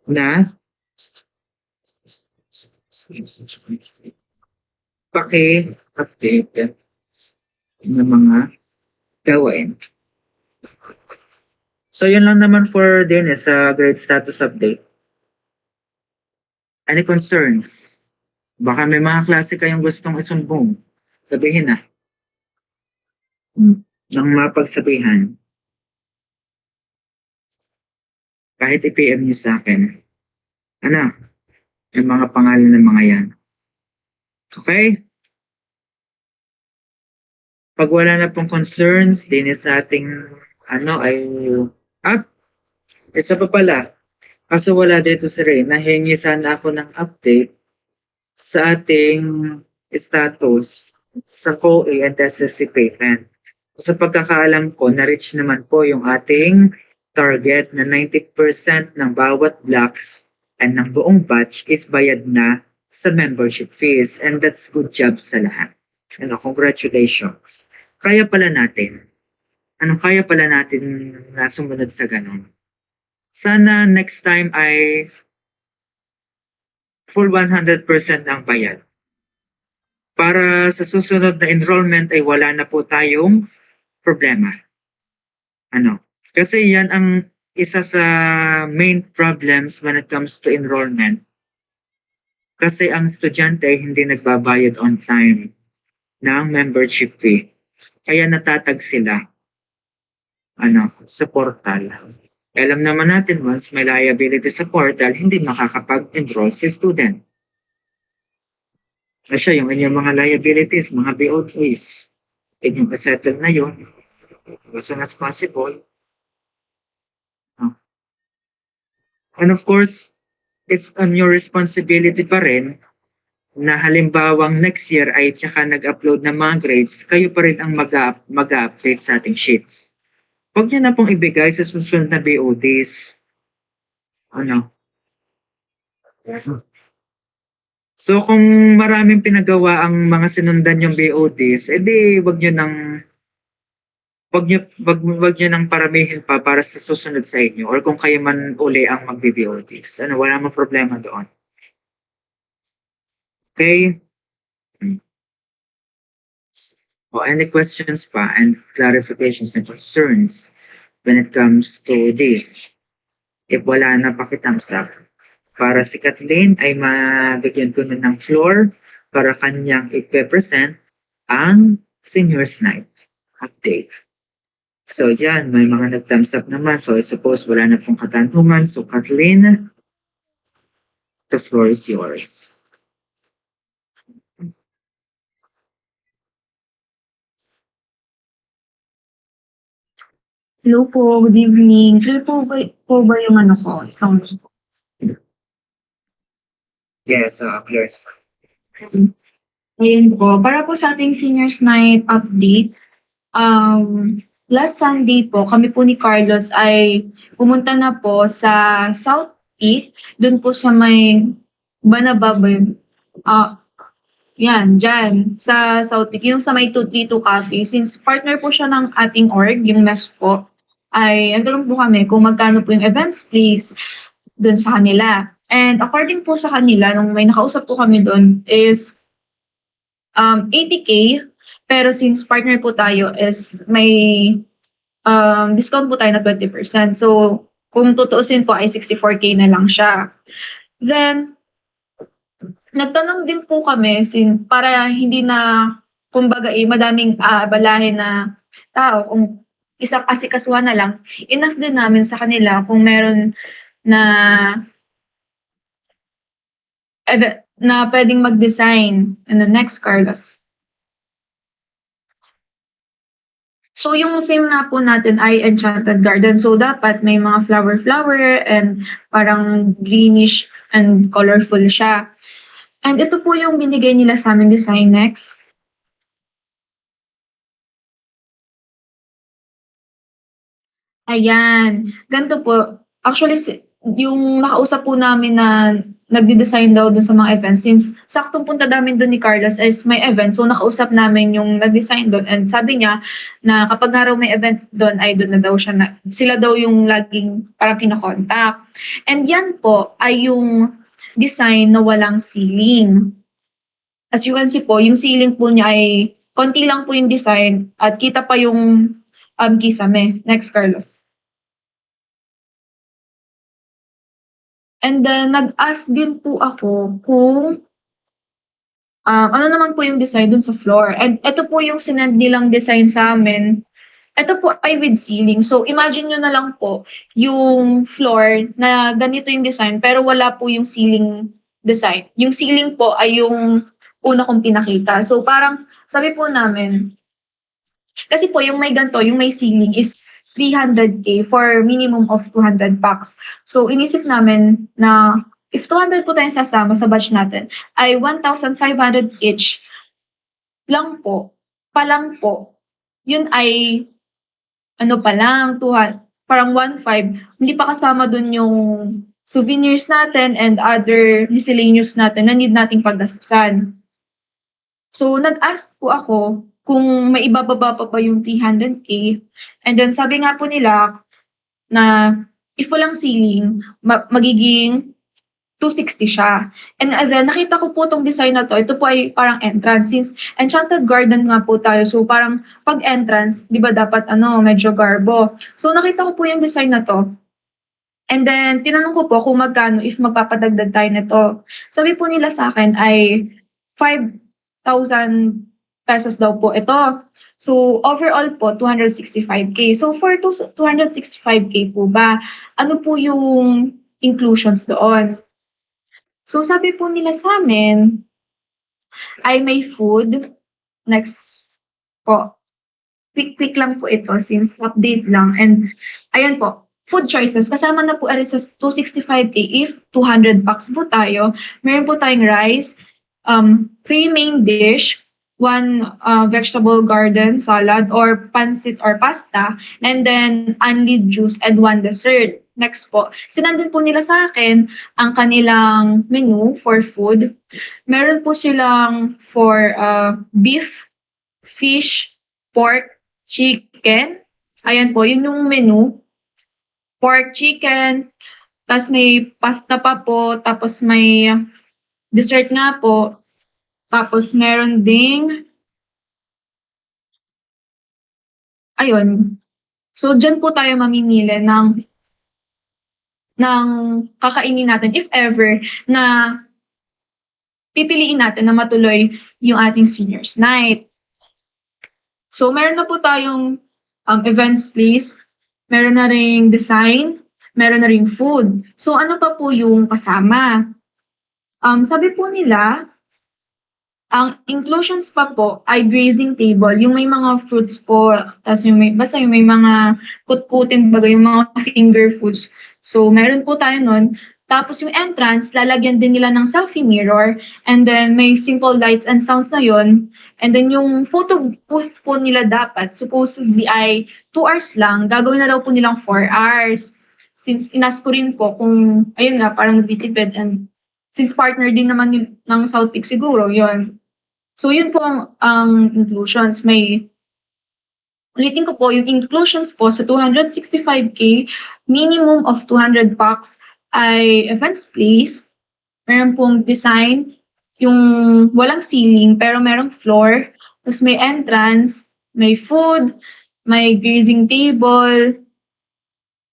Speaker 1: na paki-update ng mga gawain. So yun lang naman for din sa grade status update. Any concerns? Baka may mga klase kayong gustong isumbong. Sabihin na. Nang mapagsabihan. Kahit i-PM nyo sa akin. Yung mga pangalan ng mga yan. Okay? Pag wala na pong concerns, din sa ating ay isa pa pala. Kaso wala dito si Ray. Nahingi sana ako ng update sa ating status sa COA and SSC payment. Sa pagkakaalam ko, na-reach naman po yung ating target na 90% ng bawat blocks and ng buong batch is bayad na sa membership fees. And that's good job sa lahat. Congratulations. Kaya pala natin. Kaya pala natin na sumunod sa ganun. Sana next time ay full 100% ang bayad. Para sa susunod na enrollment ay wala na po tayong problema. Kasi yan ang isa sa main problems when it comes to enrollment. Kasi ang estudyante ay hindi nagbabayad on time ng membership fee. Kaya natatag sila sa portal. Alam naman natin once may liability sa portal, hindi makakapag-enroll si student. Kasi yung inyong mga liabilities, mga BOTs, inyong settle na yun as soon as possible. And of course, it's on your responsibility pa rin na halimbawang next year ay tsaka nag-upload ng mga grades, kayo pa rin ang mag-update sa ating sheets. Huwag niyo na pong ibigay sa susunod na BODs. So kung maraming pinagawa ang mga sinundan yung BODs, edi wag niyo nang paramihin pa para sa susunod sa inyo or kung kayo man uli ang magbi-BODs. Wala mang problema doon. Okay? Any questions pa and clarifications and concerns when it comes to this? If wala na, paki-thumbs up. Para si Kathleen ay mabigyan ko na ng floor para kanyang i-present ang Seniors Night update. So yan, may mga nag-thumbs up naman. So I suppose wala na pong katanungan. So Kathleen, the floor is yours.
Speaker 9: Hello po, good evening. Clear po ba yung ko? Sound ko?
Speaker 1: Yes, clear.
Speaker 9: Ayun po. Para po sa ating Seniors Night update, last Sunday po, kami po ni Carlos ay pumunta na po sa South Peak. Doon po sa may Banababa. Yan, dyan, sa South Peak, yung sa may 232 Cafe. Since partner po siya ng ating org, yung MES po, ay nagtanong po kami kung magkano po yung events place doon sa kanila. And according po sa kanila, nung may nakausap po kami doon, is 80K, pero since partner po tayo is may discount po tayo na 20%. So, kung tutuusin po ay 64K na lang siya. Then, nagtanong din po kami para hindi na, kumbaga madaming aabalahin na tao, kung isang asikasuhan na lang, inas din namin sa kanila kung meron na na pwedeng mag-design. Ano next, Carlos? So, yung theme nga po natin ay Enchanted Garden. So, dapat may mga flower and parang greenish and colorful siya. And ito po yung binigay nila sa aming design next. Ayan. Ganito po. Actually, yung nakausap po namin na nagde-design daw dun sa mga events, since saktong punta namin dun ni Carlos is may event, so nakausap namin yung nag-design dun, and sabi niya na kapag nga raw may event dun ay dun na daw siya, sila daw yung laging parang kinokontak. And yan po ay yung design na walang ceiling. As you can see po, yung ceiling po niya ay konti lang po yung design at kita pa yung kisame. Next, Carlos. And then, nag-ask din po ako kung ano naman po yung design dun sa floor. And ito po yung sinend nilang design sa amin. Ito po ay with ceiling. So, imagine nyo na lang po yung floor na ganito yung design pero wala po yung ceiling design. Yung ceiling po ay yung una kong pinakita. So, parang sabi po namin, kasi po yung may ganito, yung may ceiling is 300K for minimum of 200 packs. So, inisip namin na if 200 po tayong sasama sa batch natin, ay 1,500 each lang po. Palang po. Yun ay, ano pa lang, parang 1,500. Hindi pa kasama dun yung souvenirs natin and other miscellaneous natin na need nating pagdastusan. So, nag-ask po ako kung may ibababa pa ba yung 300K. And then sabi nga po nila na if walang ceiling, magiging 260 siya. And then nakita ko po tong design na to, ito po ay parang entrance. Since Enchanted Garden nga po tayo, so parang pag entrance, di ba dapat medyo garbo. So nakita ko po yung design na to. And then tinanong ko po kung magkano if magpapadagdag tayo nito. Sabi po nila sa akin ay 5,000 pesos daw po ito. So, overall po, 265K. So, for 265K po ba, ano po yung inclusions doon? So, sabi po nila sa amin, ay may food. Next po. Quick lang po ito since update lang. And, ayan po, food choices. Kasama na po sa 265K if 200 packs po tayo. Meron po tayong rice, 3 main dish, 1 vegetable garden salad or pancit or pasta, and then only juice and 1 dessert. Next po, sinandin po nila sa akin ang kanilang menu for food. Meron po silang for beef, fish, pork, chicken. Ayan po, yun yung menu. Pork, chicken, tapos may pasta pa po, tapos may dessert nga po. Tapos meron ding, ayun. So, dyan po tayo mamimili ng kakainin natin if ever na pipiliin natin na matuloy yung ating seniors night. So, meron na po tayong events place, meron na ring design, meron na ring food. So, ano pa po yung kasama? Sabi po nila, ang inclusions pa po ay grazing table, yung may mga fruits po, tapos yung may mga kutkutin baga, yung mga finger foods. So, meron po tayo nun. Tapos yung entrance, lalagyan din nila ng selfie mirror, and then may simple lights and sounds na yon. And then yung photo booth po nila dapat, supposedly ay 2 hours lang, gagawin na daw po nilang 4 hours. Since inas ko rin po kung, ayun nga, parang nagtitipid, and since partner din naman yun, ng South Peak siguro, yon. So, yun po ang inclusions. Ulitin ko po, yung inclusions po sa 265K, minimum of 200 packs ay events place, meron pong design, yung walang ceiling pero merong floor, tapos may entrance, may food, may grazing table,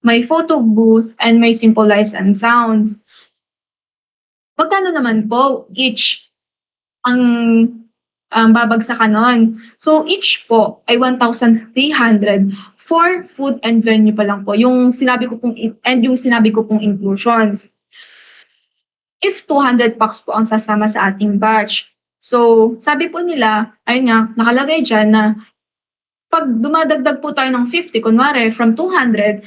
Speaker 9: may photo booth, and may simple lights and sounds. Magkano naman po each ang babagsakan nun? So each po ay 1,300 for food and venue pa lang po. Yung sinabi ko pong and yung sinabi ko pong inclusions. If 200 packs po ang sasama sa ating batch. So, sabi po nila, ayun nga, nakalagay dyan na pag dumadagdag po tayo ng 50, kunwari, from 200,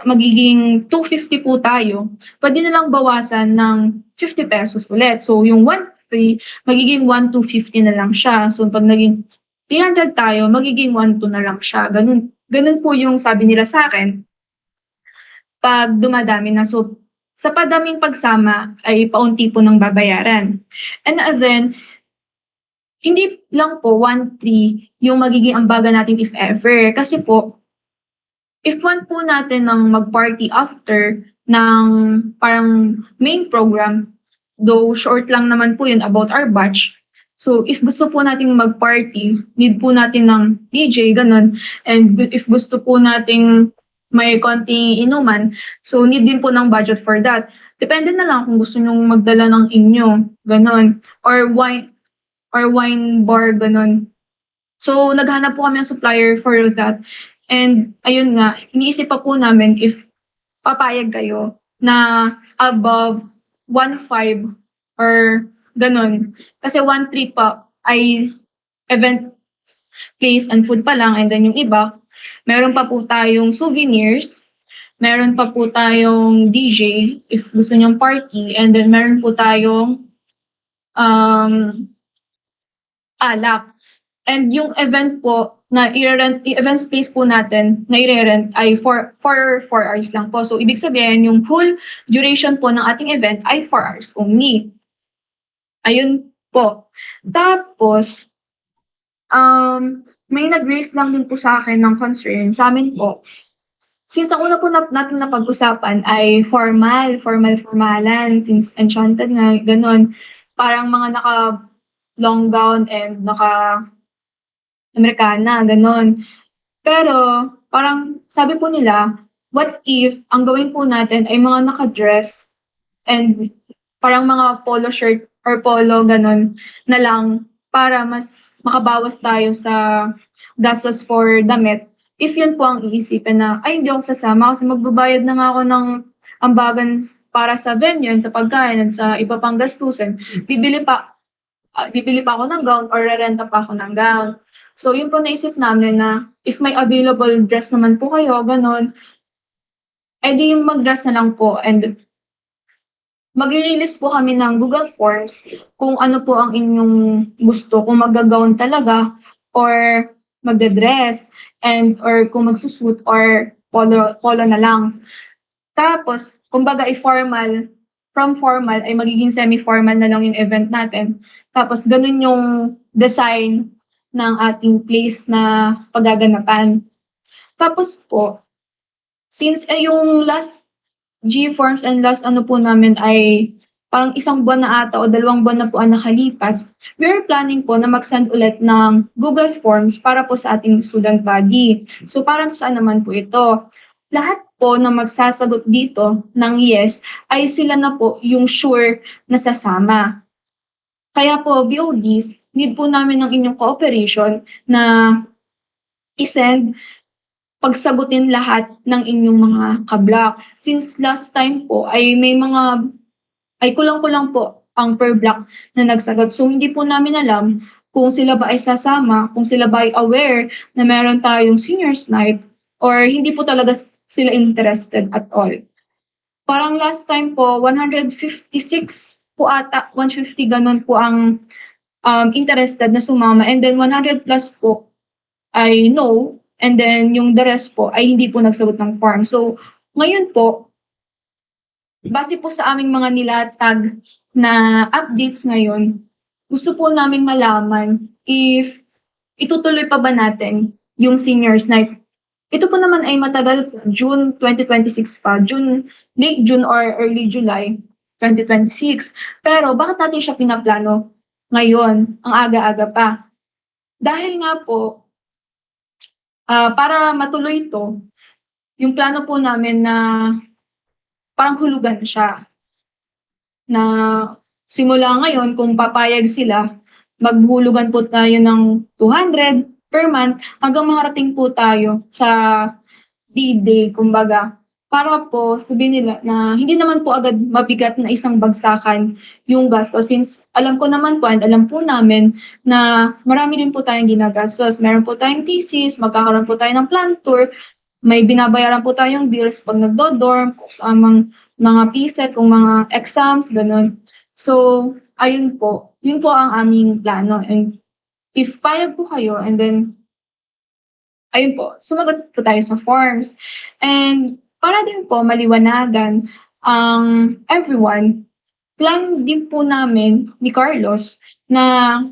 Speaker 9: magiging 250 po tayo, pwede na lang bawasan ng 50 pesos ulit. So, yung 1,300, magiging 1,250 na lang siya. So, pag naging 300 tayo, magiging 1,200 na lang siya. Ganun po yung sabi nila sa akin pag dumadami na. So, sa padaming pagsama ay paunti po ng babayaran. And then, hindi lang po 1,300 yung magiging ambaga natin if ever. Kasi po, if want po natin ng mag-party after ng parang main program, though short lang naman po yun about our batch. So, if gusto po nating mag-party, need po natin ng DJ, ganun. And if gusto po nating may konting inuman, so need din po ng budget for that. Depende na lang kung gusto nyong magdala ng inyo, ganun. Or wine bar, ganun. So, naghanap po kami ng supplier for that. And, ayun nga, iniisip pa po namin if papayag kayo na above 1,500 or ganun. Kasi 1,300 pa ay event place and food pa lang. And then yung iba, meron pa po tayong souvenirs. Meron pa po tayong DJ if gusto nyong party. And then meron po tayong alak. And yung event po na event space po natin na i-rent ay for 4 hours lang po. So, ibig sabihin, yung full duration po ng ating event ay 4 hours only. Ayun po. Tapos, may nag-raise lang din po sa akin ng concern sa amin po. Since ang una po natin napag-usapan ay formalan, since enchanted nga, ganun. Parang mga naka-long gown and naka-Amerikana, ganun. Pero, parang sabi po nila, what if ang gawin po natin ay mga naka-dress and parang mga polo shirt or polo, ganun, na lang para mas makabawas tayo sa gastos for damit. If yun po ang iisipin na, ay, hindi ako sasama kasi magbabayad na nga ako ng ambagan para sa venue, sa pagkain, at sa iba pang gastusin. Bibili pa ako ng gown or rerenta pa ako ng gown. So, yun po naisip namin na if may available dress naman po kayo, ganun, edi yung mag-dress na lang po and magre-release po kami ng Google Forms kung ano po ang inyong gusto, kung mag-gown talaga or magde-dress and or kung magsusuit or polo na lang. Tapos, kumbaga from formal ay magiging semi-formal na lang yung event natin. Tapos, ganun yung design ng ating place na paggaganapan. Tapos po, since yung last G-forms and last ano po namin ay pang 1 buwan na ata o 2 buwan na po ang nakalipas, we are planning po na mag-send ulit ng Google Forms para po sa ating student body. So, parang saan naman po ito? Lahat po na magsasagot dito ng yes ay sila na po yung sure na sasama. Kaya po, BODs, need po namin ng inyong cooperation na isend pagsagutin lahat ng inyong mga kablock. Since last time po ay kulang-kulang po ang per block na nagsagot. So, hindi po namin alam kung sila ba ay sasama, kung sila ba ay aware na meron tayong seniors night, or hindi po talaga sila interested at all. Parang last time po, 156 po ata, 150 ganun po ang interested na sumama. And then 100 plus po ay no. And then yung the rest po ay hindi po nagsagot ng form. So, ngayon po, base po sa aming mga nilatag na updates ngayon, gusto po naming malaman if itutuloy pa ba natin yung seniors night. Ito po naman ay matagal, June 2026 pa, late June or early July 2026. Pero bakit natin siya pinaplano? ngayon, ang aga-aga pa. Dahil nga po, para matuloy ito, yung plano po namin na parang hulugan siya. Na simula ngayon, kung papayag sila, maghulugan po tayo ng 200 per month hanggang makarating po tayo sa D-Day, kumbaga. Para po sabihin nila na hindi naman po agad mabigat na isang bagsakan yung gastos. Since alam ko naman po and alam po namin na marami din po tayong ginagastos. Meron po tayong thesis, magkakaroon po tayo ng plant tour, may binabayaran po tayong bills pag nagdo-dorm, kung sa mga PSET, kung mga exams, ganun. So, ayun po. Yun po ang aming plano. And if payag po kayo, and then, ayun po, sumagot po tayo sa forms. And para din po maliwanagan ang everyone, plan din po namin ni Carlos na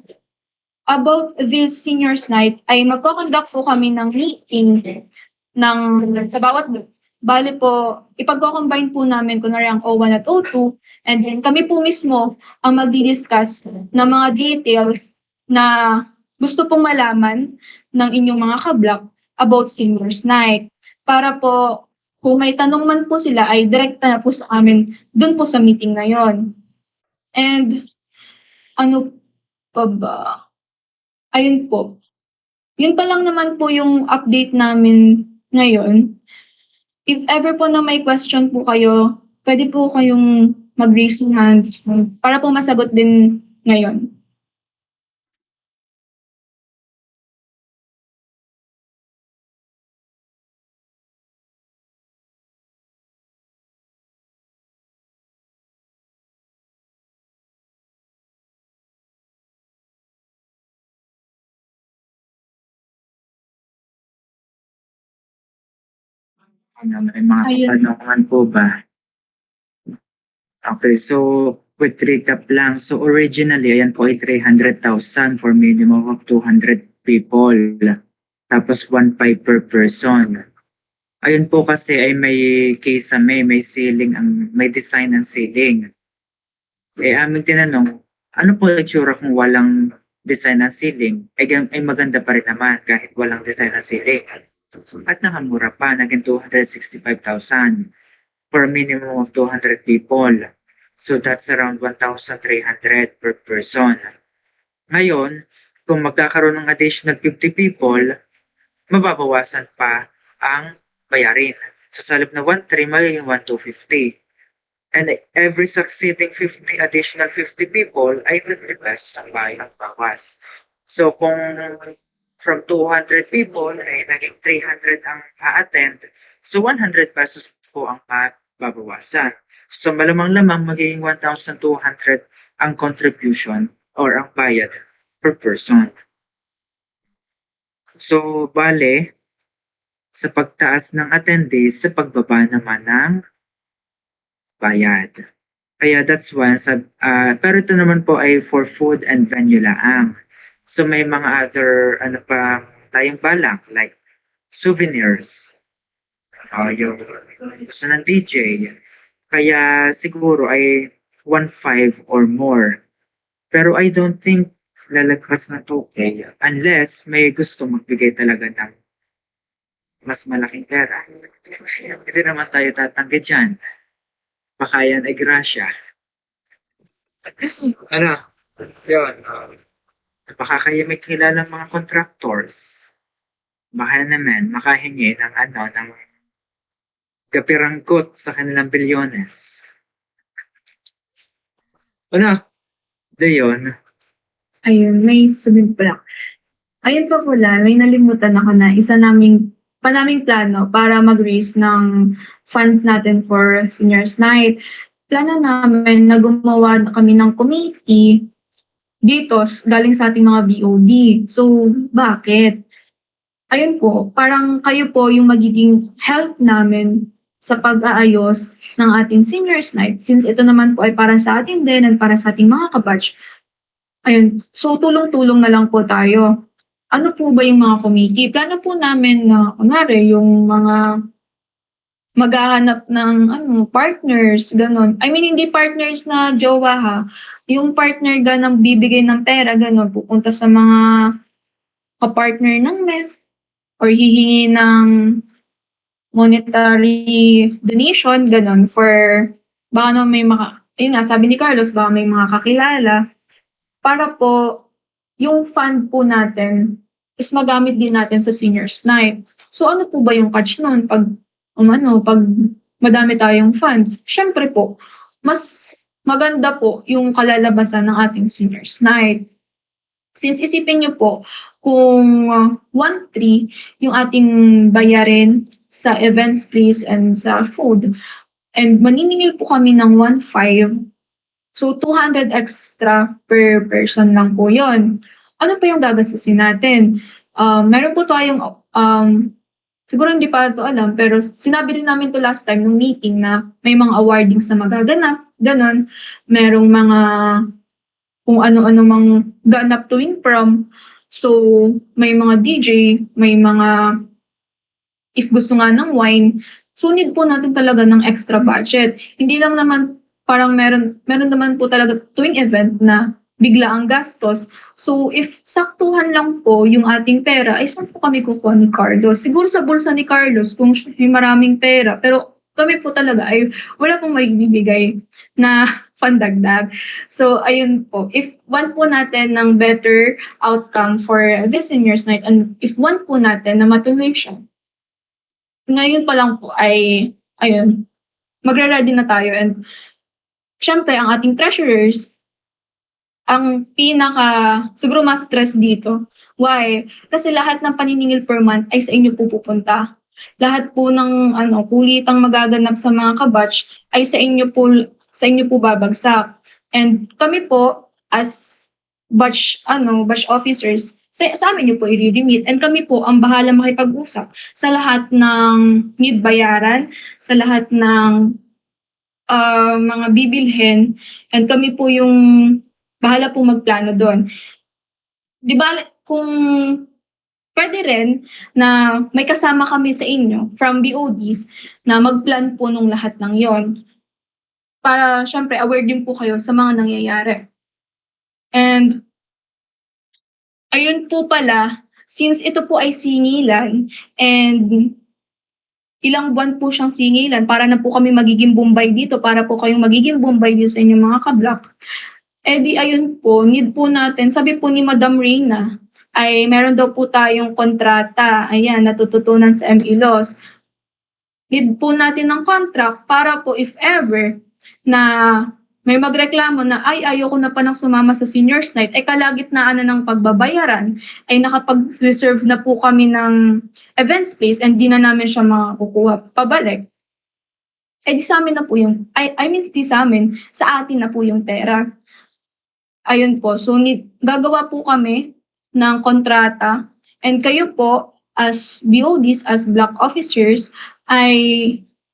Speaker 9: about this seniors night ay magko-conduct po kami ng meeting sa bawat group. Bale po, ipag-combine po namin kunwari ang O1 at O2, and then kami po mismo ang magdi-discuss ng mga details na gusto pong malaman ng inyong mga kablak about seniors night. Para po, kung may tanong man po sila, ay direkta na po sa amin dun po sa meeting na yon. And ano pa ba? Ayun po. Yun pa lang naman po yung update namin ngayon. If ever po na may question po kayo, pwede po kayong mag-raise ng hands para po masagot din ngayon.
Speaker 1: May mga
Speaker 9: Ayun.
Speaker 1: katanungan po ba? Okay, so quick recap lang. So originally, ayan po ay 300,000 for minimum of 200 people. Tapos 1.5 per person. Ayun po kasi ay may case may ceiling, may design ng ceiling. Aming tinanong, ano po ang itsura kung walang design ng ceiling? Ay maganda pa rin naman kahit walang design ng ceiling. At nakamura pa, naging 265,000 for a minimum of 200 people. So that's around 1,300 per person. Ngayon, kung magkakaroon ng additional 50 people, mababawasan pa ang bayarin. So sa halip na 1,300, magiging 1,250. And every succeeding additional 50 people ay 50 pesos ang bayad bawas. So kung from 200 people ay naging 300 ang a-attend, so 100 pesos po ang babawasan. So malamang-lamang magiging 1,200 ang contribution or ang bayad per person. So bale, sa pagtaas ng attendees, sa pagbaba naman ng bayad. Kaya that's why, pero ito naman po ay for food and venue laang. So may mga other, tayong balak, like souvenirs, yung gusto ng DJ. Kaya siguro ay 1.5 or more. Pero I don't think lalagpas na 2K unless may gusto magbigay talaga ng mas malaking pera. Hindi naman tayo tatanggi dyan. Baka yan ay grasya. Yun. Baka kayo may kilalang mga contractors. Baka naman makahingi ng ng kapirangkot sa kanilang bilyones. Yun.
Speaker 9: Ayun, may sabihin pala. Ayun pa pala, may nalimutan ako na isa naming plano para mag-raise ng funds natin for Seniors Night. Plano namin na gumawa na kami ng committee dito galing sa ating mga BOD. So, bakit? Ayun po, parang kayo po yung magiging help namin sa pag-aayos ng ating Seniors Night. Since ito naman po ay para sa atin din at para sa ating mga kabatch. Ayun, so tulong-tulong na lang po tayo. Ano po ba yung mga committee? Plano po namin na, kunwari, yung mga maghahanap ng partners, ganon. I mean, hindi partners na jowa ha. Yung partner ganang bibigay ng pera, ganon. Pupunta sa mga kapartner ng mess or hihingi ng monetary donation, ganon, for baka naman may yun nga, sabi ni Carlos, baka may mga kakilala. Para po, yung fund po natin is magamit din natin sa seniors night. So ano po ba yung catch nun pag madami tayong funds? Syempre po, mas maganda po yung kalalabasan ng ating seniors night. Since isipin nyo po, kung 1,300 yung ating bayarin sa events fees and sa food, and maniningil po kami ng 1,500, so 200 extra per person lang po yon. Ano pa yung gagastusin natin? Meron po tayong, siguro hindi pa ito alam, pero sinabi rin namin to last time nung meeting na may mga awardings na magaganap, ganon. Merong mga kung ano-ano mang ganap tuwing prom. So, may mga DJ, may mga, if gusto nga ng wine, so need po natin talaga ng extra budget. Hindi lang naman parang meron naman po talaga tuwing event na bigla ang gastos. So, if saktuhan lang po yung ating pera, ay saan po kami kukuha ni Carlos? Siguro sa bulsa ni Carlos kung may maraming pera. Pero kami po talaga ay wala pong may bibigay na pandagdag. So, ayun po. If want po natin ng better outcome for this seniors night and if want po natin na matuloy siya, ngayon pa lang po ay, ayun, magre-ready na tayo. And syempre, ang ating treasurers, ang siguro mas stress dito. Why? Kasi lahat ng paniningil per month ay sa inyo po pupunta. Lahat po ng kulitang magaganap sa mga kabatch ay sa inyo po babagsak. And kami po as batch officers, sa amin niyo po i-remit. And kami po ang bahala makipag-usap sa lahat ng need bayaran, sa lahat ng mga bibilhin, and kami po yung bahala po magplano doon. Di ba, kung pwede rin na may kasama kami sa inyo from BODs na magplan po nung lahat ng yon. Para syempre aware din po kayo sa mga nangyayari. And ayun po pala, since ito po ay singilan and ilang buwan po siyang singilan para na po kami magiging Bombay dito, para po kayong magiging Bombay dito sa inyong mga kablock. Eh di ayun po, need po natin, sabi po ni Madam Reyna, ay meron daw po tayong kontrata, ayan, natututunan sa ME Laws. Need po natin ng contract para po if ever na may magreklamo na ay ayoko na pa nang sumama sa seniors night, ay kalagitnaan na ng pagbabayaran, ay nakapag-reserve na po kami ng event space and di na namin siya makukuha pabalik. Eh di sa amin na po yung, di sa amin, sa atin na po yung pera. Ayun po, so gagawa po kami ng kontrata and kayo po as BODs, as block officers, ay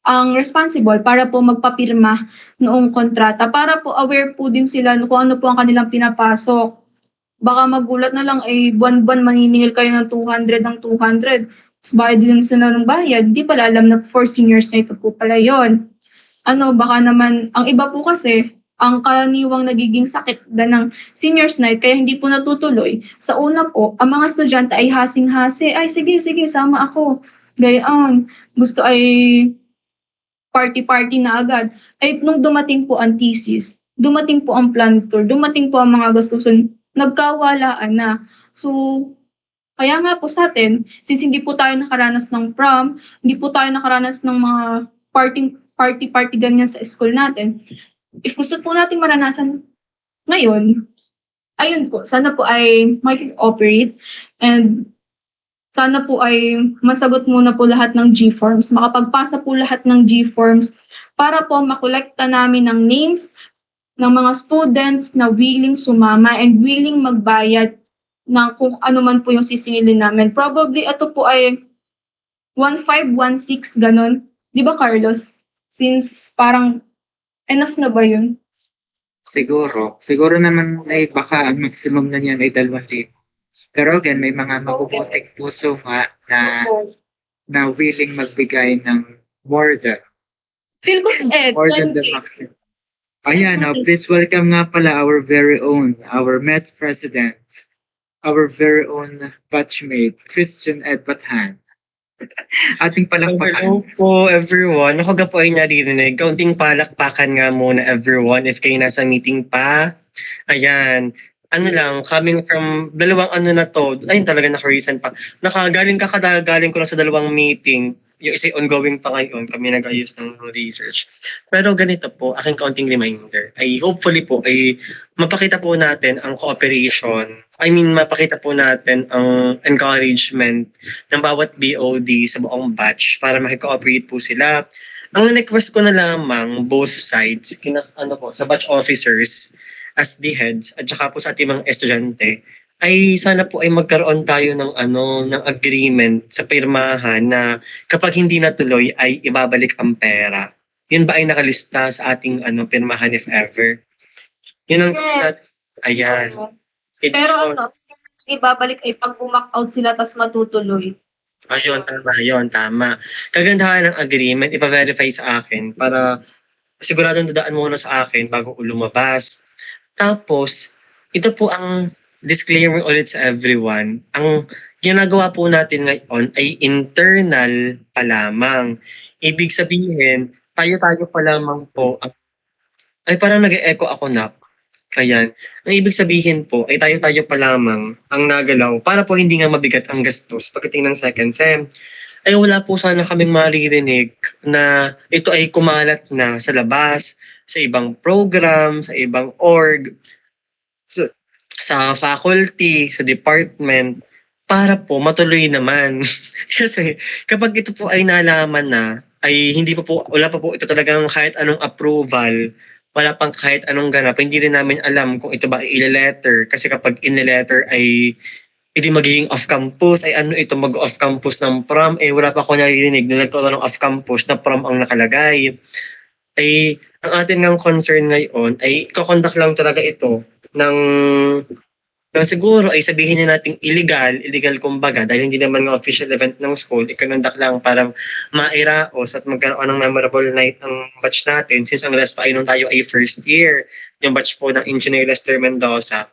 Speaker 9: ang responsible para po magpapirma noong kontrata para po aware po din sila kung ano po ang kanilang pinapasok. Baka magulat na lang ay buwan-buwan maniningil kayo ng 200 ng 200. Tapos bayad din sila ng bayad. Di pala alam na for seniors na ito po pala yon. Baka naman, ang iba po kasi, ang karaniwang nagiging sakit ng seniors night kaya hindi po natutuloy. Sa una po, ang mga estudyante ay hasing-hasi. Ay, sige, sama ako. Gayaan. Gusto ay party-party na agad. Ay, nung dumating po ang thesis, dumating po ang planter, dumating po ang mga gastusin, nagkawalaan na. So, kaya nga po sa atin, since hindi po tayo nakaranas ng prom, hindi po tayo nakaranas ng mga party ganyan sa school natin, if gusto po natin maranasan ngayon, ayun po, sana po ay mag-operate and sana po ay masagot muna po lahat ng G-forms, makapagpasa po lahat ng G-forms para po makolekta namin ng names ng mga students na willing sumama and willing magbayad ng kung ano man po yung sisingilin namin. Probably ito po ay 1,500, 1,600, ganon. Di ba, Carlos? Since parang enough na ba yun?
Speaker 1: Siguro naman ay baka ang maximum na niyan ay 2,000. Pero again, may mga mabubuting puso nga na willing magbigay ng More than.
Speaker 9: Feel ko si Ed,
Speaker 1: More than the
Speaker 9: 20.
Speaker 1: maximum. Ayan, please welcome nga pala our very own, our MES president, our very own batchmate, Christian Ed Bathan. Ating
Speaker 10: Hello
Speaker 1: palakpakan.
Speaker 10: po everyone. Ako ga po ay naririnig. Kaunting palakpakan nga muna everyone if kayo nasa meeting pa. Ayan. Ano lang, coming from dalawang ano na to, ayun talaga naka-recent pa. Kakagaling ko lang sa dalawang meeting. Yung isa ongoing pa ngayon, kami nag-ayos ng research. Pero ganito po, aking kaunting reminder, ay hopefully po, ay mapakita po natin ang cooperation. Mapakita po natin ang encouragement ng bawat BOD sa buong batch para makikooperate po sila. Ang request ko na lamang, both sides, sa batch officers, as the heads at saka po sa ating mga estudyante ay sana po ay magkaroon tayo ng ng agreement sa pirmahan na kapag hindi natuloy ay ibabalik ang pera. Yun ba ay nakalista sa ating pirmahan if ever? Yun ang
Speaker 9: Yes.
Speaker 10: ayan.
Speaker 9: Pero ibabalik ay pag bumak out sila tas matutuloy.
Speaker 10: Ayun, tama. Kagandahan ng agreement, ipa-verify sa akin para siguradong dadaan muna sa akin bago ko lumabas. Tapos, ito po ang disclaimer ulit sa everyone. Ang ginagawa po natin ngayon ay internal pa lamang. Ibig sabihin, tayo-tayo pa lamang po. Ay parang nag-echo ako na. Ayan. Ang ibig sabihin po ay tayo-tayo pa lamang ang nagalaw para po hindi nga mabigat ang gastos pagdating ng second sem. Ay wala po sana kaming maririnig na ito ay kumalat na sa labas, sa ibang program, sa ibang org, sa faculty, sa department, para po matuloy naman. Kasi kapag ito po ay nalaman na, ay wala pa po ito talagang kahit anong approval, wala pang kahit anong ganap, hindi rin namin alam kung ito ba ay ile-letter. Kasi kapag in-letter ay hindi magiging off-campus, ay ito mag-off-campus ng prom, wala pa ako narinig na nagkaroon ng off-campus na prom ang nakalagay. Ay ang atin ng concern ngayon ay kakondak lang talaga ito ng siguro ay sabihin na natin illegal kumbaga dahil hindi naman ng official event ng school, ikondak lang para mairaos at magkaroon ng memorable night ang batch natin since ang last pa ay nung tayo ay first year, yung batch po ng Engineer Lester Mendoza.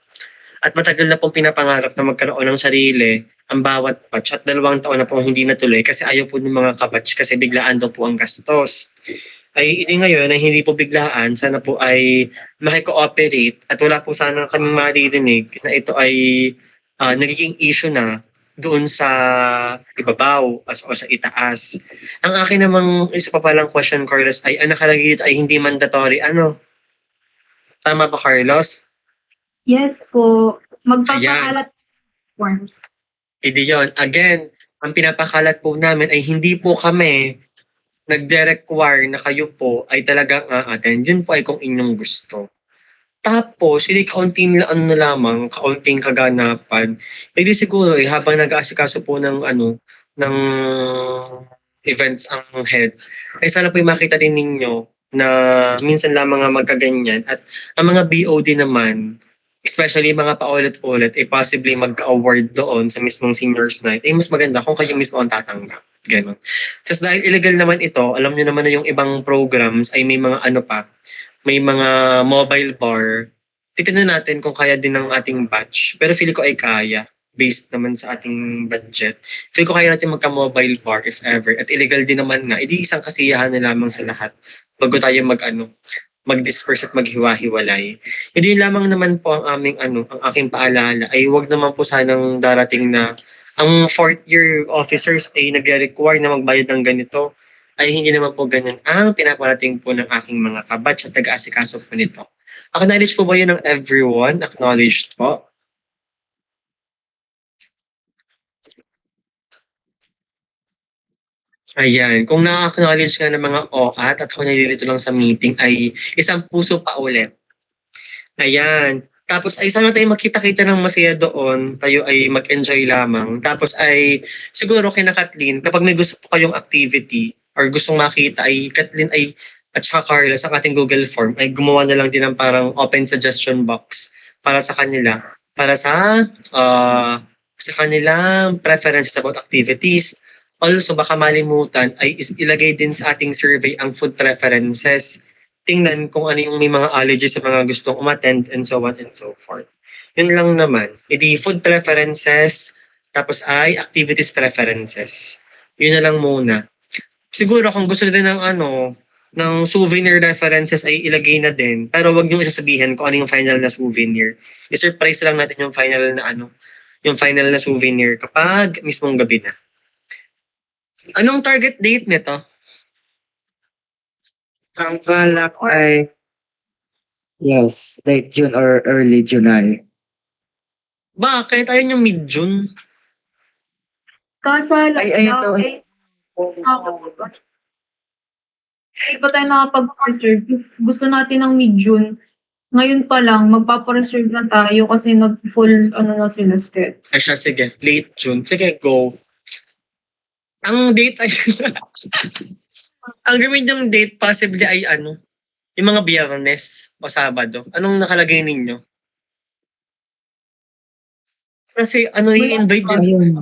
Speaker 10: At matagal na pong pinapangarap na magkaroon ng sarili ang bawat batch at 2 taon na pong hindi natuloy kasi ayaw po ng mga kabatch kasi biglaan daw po ang gastos. Ay ngayon ay hindi po biglaan, sana po ay makikooperate at wala po sana kaming maririnig na ito ay nagiging issue na doon sa ibabaw o sa itaas. Ang akin namang isa pa palang question, Carlos, ay ang nakalagay dito ay hindi mandatory. Tama ba, Carlos?
Speaker 9: Yes po. Magpapakalat forms.
Speaker 10: Yun. Again, ang pinapakalat po namin ay hindi po kami nagde-require na kayo po ay talagang attend. Yun po ay kung inyong gusto. Tapos, hindi kaunting lamang, kaunting kaganapan. Di siguro habang nag-aasikaso po ng events ang head, ay sana po makita din ninyo na minsan lamang nga magkaganyan. At ang mga BOD naman, especially mga paulit-ulit, possibly magka-award doon sa mismong seniors night, mas maganda kung kayo mismo ang tatanggap. Ganon. Tapos dahil illegal naman ito, alam nyo naman na yung ibang programs ay may mga may mga mobile bar. Titignan natin kung kaya din ng ating batch. Pero feel ko ay kaya, based naman sa ating budget. Feel ko kaya natin magka-mobile bar if ever. At illegal din naman nga, isang kasiyahan na lamang sa lahat bago tayo mag-disperse at maghiwa-hiwalay. Hindi lamang naman po ang ang aking paalala ay wag naman po sanang darating na ang 4th year officers ay nagre-require na magbayad ng ganito. Ay hindi naman po ganyan ang pinaparating po ng aking mga kabatch at taga-asikaso po nito. Acknowledge po ba yun ng everyone? Acknowledged po. Ayan, kung na-acknowledge nga ng mga OAT at kung nalilito lang sa meeting ay isang puso pa ulit. Ayan. Tapos ay sana tayo makita-kita ng masaya doon, tayo ay mag-enjoy lamang. Tapos ay siguro kina Kathleen, kapag may gusto po kayong activity or gustong makita ay Kathleen ay at saka Carlos sa ating Google form ay gumawa na lang din ng parang open suggestion box para sa kanila, para sa kanilang preferences about activities Also, baka malimutan ay ilagay din sa ating survey ang food preferences. Tingnan kung ano yung may mga allergies sa mga gustong umattend and so on and so forth. Yun lang naman. Edi food preferences, tapos ay activities preferences. Yun na lang muna. Siguro kung gusto din ng souvenir references ay ilagay na din. Pero wag niyo isasabihin kung ano yung final na souvenir. I-surprise lang natin yung final na souvenir kapag mismong gabi na. Anong target date nito?
Speaker 1: Ang balak ay yes, late June or early July.
Speaker 10: Bakit? Ayun yung mid-June.
Speaker 9: Kasala
Speaker 1: Ay,
Speaker 9: daw,
Speaker 1: ito.
Speaker 9: Hindi pa tayo nakapag-reserve. If gusto natin ng mid-June, ngayon pa lang, magpapareserve na tayo kasi nag-full na sila schedule.
Speaker 10: Ay siya, sige. Late June. Sige, go. Ang date ay... ang gawin yung date possibly ay yung mga Biyernes o Sabado. Anong nakalagay ninyo? Kasi i-invite din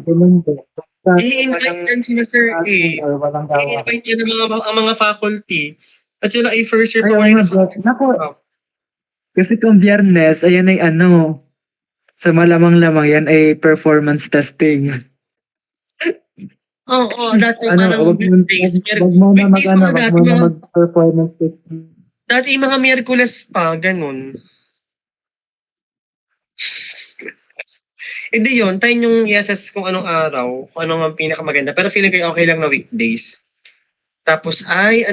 Speaker 10: i-invite din sila Sir A. I-invite yun ang mga faculty. At sila ay first year pa rin.
Speaker 1: Kasi kung Biyernes, ayan ay sa malamang-lamang yan ay performance testing.
Speaker 10: Oo, dati parang weekdays. Weekdays mga dati
Speaker 1: mag-performance testing.
Speaker 10: Dati mga Miyerkules pa, ganun. Hindi yun, tayo yung i-assess kung anong araw, kung anong ang pinakamaganda. Pero feeling ko okay lang na weekdays. Tapos ay,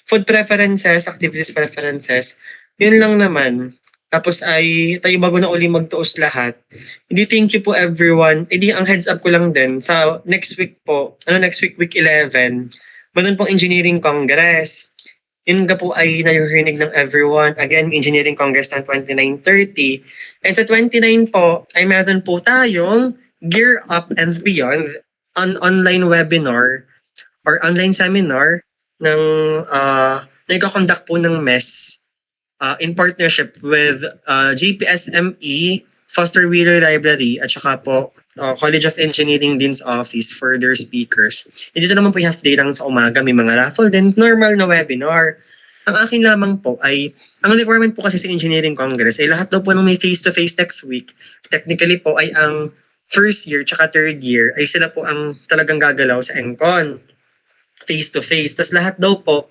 Speaker 10: food preferences, activities preferences. Yun lang naman. Tapos ay, tayo bago na uli magtuos lahat. Hindi thank you po everyone. Hindi ang heads up ko lang din, sa next week po, week 11, meron pong Engineering Congress. Yun nga po ay narinig ng everyone. Again, Engineering Congress ng 2930. And sa 29 po, ay meron po tayong Gear Up and Beyond, an online webinar or online seminar ng nagkakonduct po ng MES in partnership with GPSME, Foster Wheeler Library, at saka po College of Engineering Dean's Office for their speakers. Dito naman po yung half day lang sa umaga, may mga raffle din, normal na webinar. Ang akin lamang po ay, ang requirement po kasi sa Engineering Congress ay lahat daw po nung may face-to-face next week, technically po ay ang first year tsaka third year ay sila po ang talagang gagalaw sa ENCON, face-to-face. Tapos lahat daw po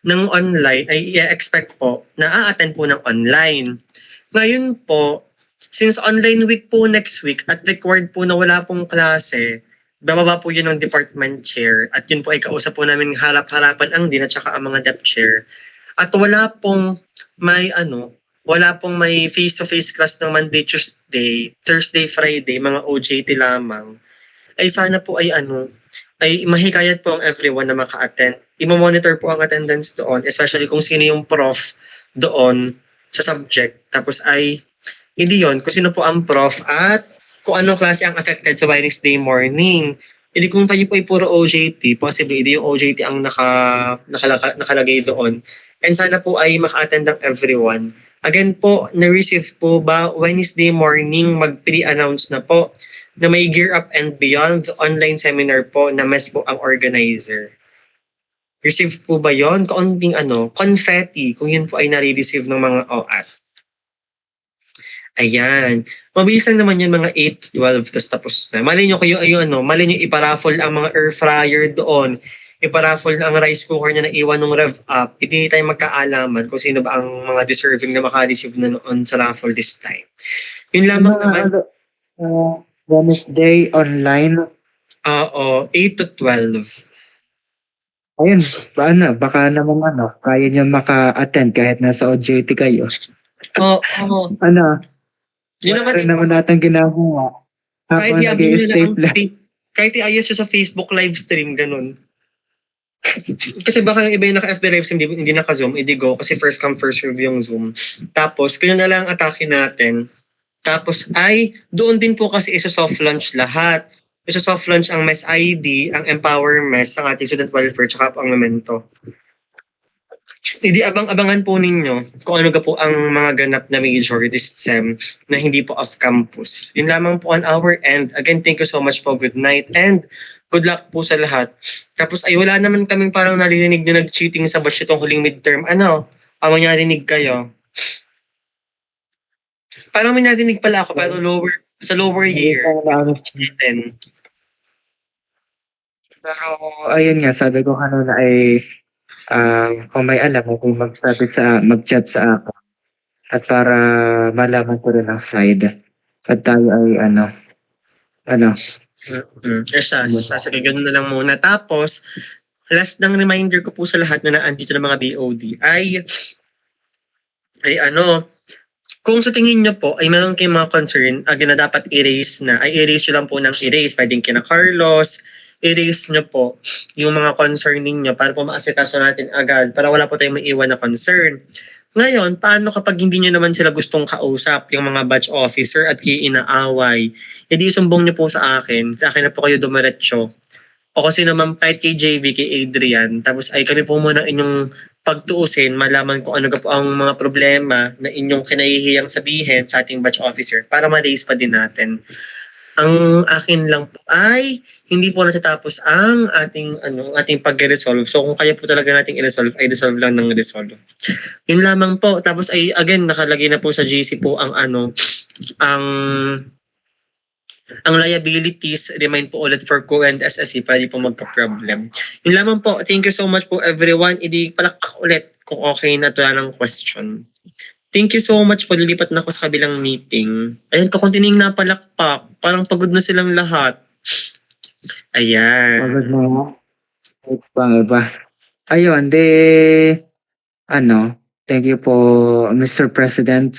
Speaker 10: ng online ay i-expect po na a-attend po ng online. Ngayon po, since online week po next week at required po na wala pong klase, bababa po yun ng department chair at yun po ay kausap po namin harap-harapan ang dean at saka ang mga dep chair. At wala pong may face-to-face class ng Monday, Tuesday, Thursday, Friday, mga OJT lamang. Ay sana po ay ay mahikayat po ang everyone na maka-attend. I-monitor po ang attendance doon, especially kung sino yung prof doon sa subject. Tapos ay hindi yon kung sino po ang prof at kung anong klase ang affected sa Wednesday morning. Hindi kung tayo po ay puro OJT, possibly hindi yung OJT ang nakalagay doon. And sana po ay maka-attend ng everyone. Again po, na-receive po ba Wednesday morning mag-pre-announce na po na may Gear Up and Beyond online seminar po na MES po ang organizer. Received po ba yon? Kaunting confetti kung yun po ay nare-receive ng mga OAT. Ayan. Mabilis lang naman yun, mga 8 to 12, tapos na. Mali nyo iparaffle ang mga air fryer doon. Iparaffle ang rice cooker niya na iwan ng rev up. Hindi tayo magkaalaman kung sino ba ang mga deserving na maka-receive na noon sa raffle this time. Yun lamang naman.
Speaker 1: Wednesday online.
Speaker 10: Oo, 8 to 12.
Speaker 1: Ayun, baka naman kaya niyo maka-attend kahit nasa OJT kayo.
Speaker 10: Oo.
Speaker 1: Yun naman natin ginagawa. Habang nag-i-state lang.
Speaker 10: Kahit i-ayos sa Facebook live stream, ganun. Kasi baka yung iba yung naka-FB live stream, hindi naka-Zoom, hindi go, kasi first come, first serve yung Zoom. Tapos, kung na lang atake natin, tapos ay, doon din po kasi isa-soft launch lahat. Isa-soft launch ang MES ID, ang Empower MES, ang ating student welfare, tsaka po ang Memento. Hindi abang-abangan po ninyo kung ano ka po ang mga ganap na major this SEM na hindi po off-campus. Yun lamang po on our end. Again, thank you so much po. Good night and good luck po sa lahat. Tapos ay wala naman kaming parang narinig na nag-cheating sa batch itong huling midterm. Ano? Ang narinig kayo? Parang may narinig pala ako pero sa lower year. Then,
Speaker 11: Pero ayun nga, sabi ko kanina ay kung may alam mo kung mag-chat sa ako at para malaman ko rin ang side. At tayo ay ano.
Speaker 10: sige, ganun na lang muna. Tapos, last ng reminder ko po sa lahat na naandito ng mga BOD ay kung sa tingin nyo po ay meron kayong mga concern, again na dapat erase nyo lang po ng erase. Pwedeng kina Carlos, erase nyo po yung mga concern ninyo para po maasikaso natin agad para wala po tayong maiwan na concern. Ngayon, paano kapag hindi nyo naman sila gustong kausap, yung mga batch officer at inaaway? E di sumbong nyo po sa akin na po kayo dumiretso. O kasi naman kahit kay JV, kay Adrian, tapos ay kami po muna inyong pagtuusin, malaman kung ano ka po ang mga problema na inyong kinahihiyang sabihin sa ating batch officer para ma-raise pa din natin. Ang akin lang po ay hindi po natatapos ang ating pag-resolve. So kung kaya po talaga nating i-resolve, ay resolve lang ng resolve. Yun lamang po. Tapos ay again nakalagay na po sa GC po ang liabilities, remind po ulit for Co and SSC para di po magka-problem. Yun lamang po. Thank you so much po everyone. Idi palakpak ulit kung okay na wala ng question. Thank you so much po. Lilipat na ako sa kabilang meeting. Ayun, kakuntining na palakpak. Parang pagod na silang lahat. Ayan.
Speaker 11: Pagod mo. Iba. Ayun, thank you po, Mr. President.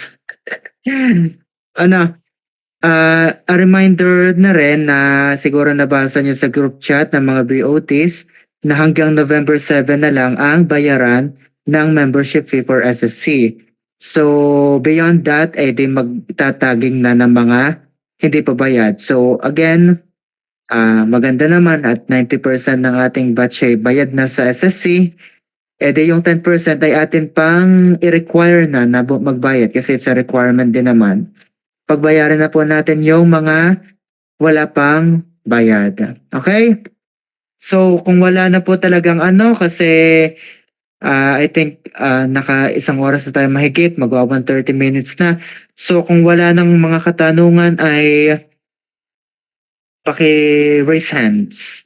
Speaker 11: A reminder na rin na siguro nabasa niyo sa group chat ng mga BOTs na hanggang November 7 na lang ang bayaran ng membership fee for SSC. So, beyond that, di magtataging na ng mga hindi pa bayad. So, again, maganda naman at 90% ng ating batch ay bayad na sa SSC. Di yung 10% ay atin pang i-require na magbayad kasi it's a requirement din naman. Pagbayaran na po natin yung mga wala pang bayad. Okay? So, kung wala na po talagang kasi I think naka isang oras na tayo mahigit, magwa 130 minutes na. So, kung wala nang mga katanungan ay paki-raise hands.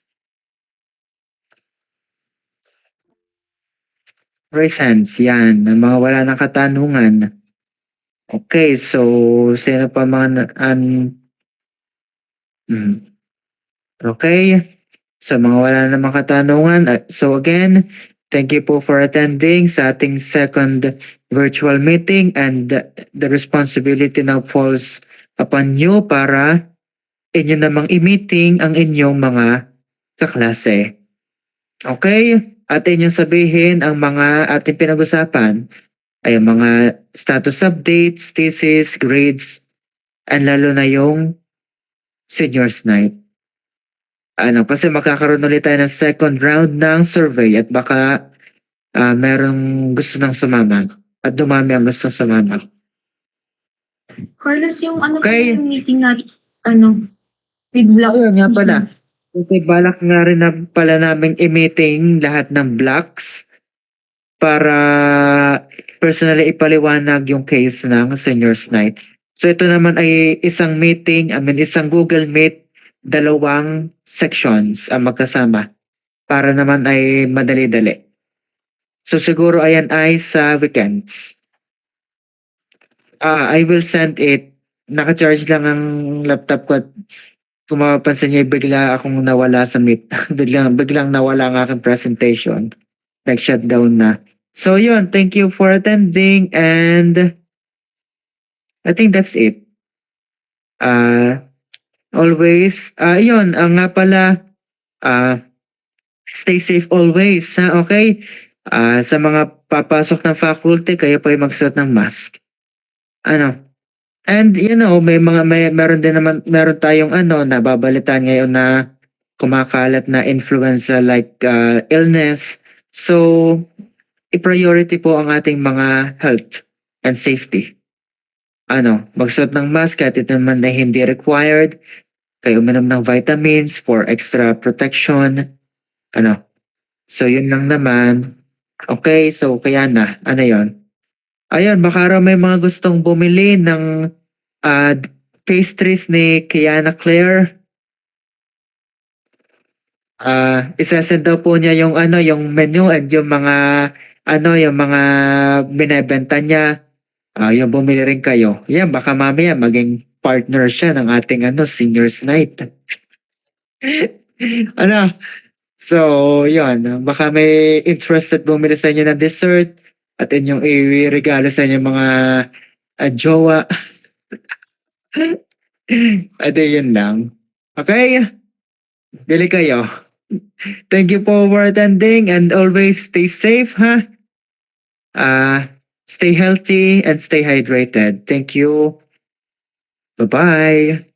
Speaker 11: Raise hands, yan. Ang mga wala nang katanungan. Okay, so sino pa mga okay, so mga wala namang katanungan. So again, thank you po for attending sa ating second virtual meeting and the responsibility now falls upon you para inyo namang i-meeting ang inyong mga kaklase. Okay? At inyong sabihin ang mga ating pinag-usapan ay mga status updates, thesis, grades, and lalo na yung seniors night. Kasi magkakaroon ulit tayo ng second round ng survey at baka merong gusto nang sumama at dumami ang gusto sumama.
Speaker 9: Carlos, yung
Speaker 11: Okay.
Speaker 9: yung meeting na with Black.
Speaker 11: Ayun nga pala. Okay, balak nga rin na pala namin i-meeting lahat ng blocks para personally ipaliwanag yung case ng seniors night. So ito naman ay isang meeting, isang Google Meet, 2 sections ang magkasama para naman ay madali-dali. So siguro ayan ay sa weekends. I will send it. Naka-charge lang ang laptop ko at kung mapapansin niyo, bigla akong nawala sa Meet. biglang nawala ang aking presentation. Nag-shutdown na. So yun, thank you for attending and I think that's it. Always, yun, nga pala, stay safe always, ha? Okay? Sa mga papasok ng faculty, kayo po ay magsuot ng mask. And meron tayong nababalitaan ngayon na kumakalat na influenza like illness. So, i-priority po ang ating mga health and safety. Magsuot ng mask kahit ito naman na hindi required. Kayo uminom ng vitamins for extra protection. So yun lang naman. Okay, so kaya na. Ano yun? Ayun, baka raw may mga gustong bumili ng pastries ni Kiana Claire. Isasend daw po niya yung yung menu and yung mga binebenta niya. Yung bumili rin kayo. Yan, baka mamaya maging partner siya ng ating seniors night. So, yun. Baka may interested bumili sa inyo ng dessert at inyong i-regalo sa inyo mga jowa. Ade, yun lang. Okay? Bili kayo. Thank you for attending and always stay safe, ha? Stay healthy and stay hydrated. Thank you. Bye-bye.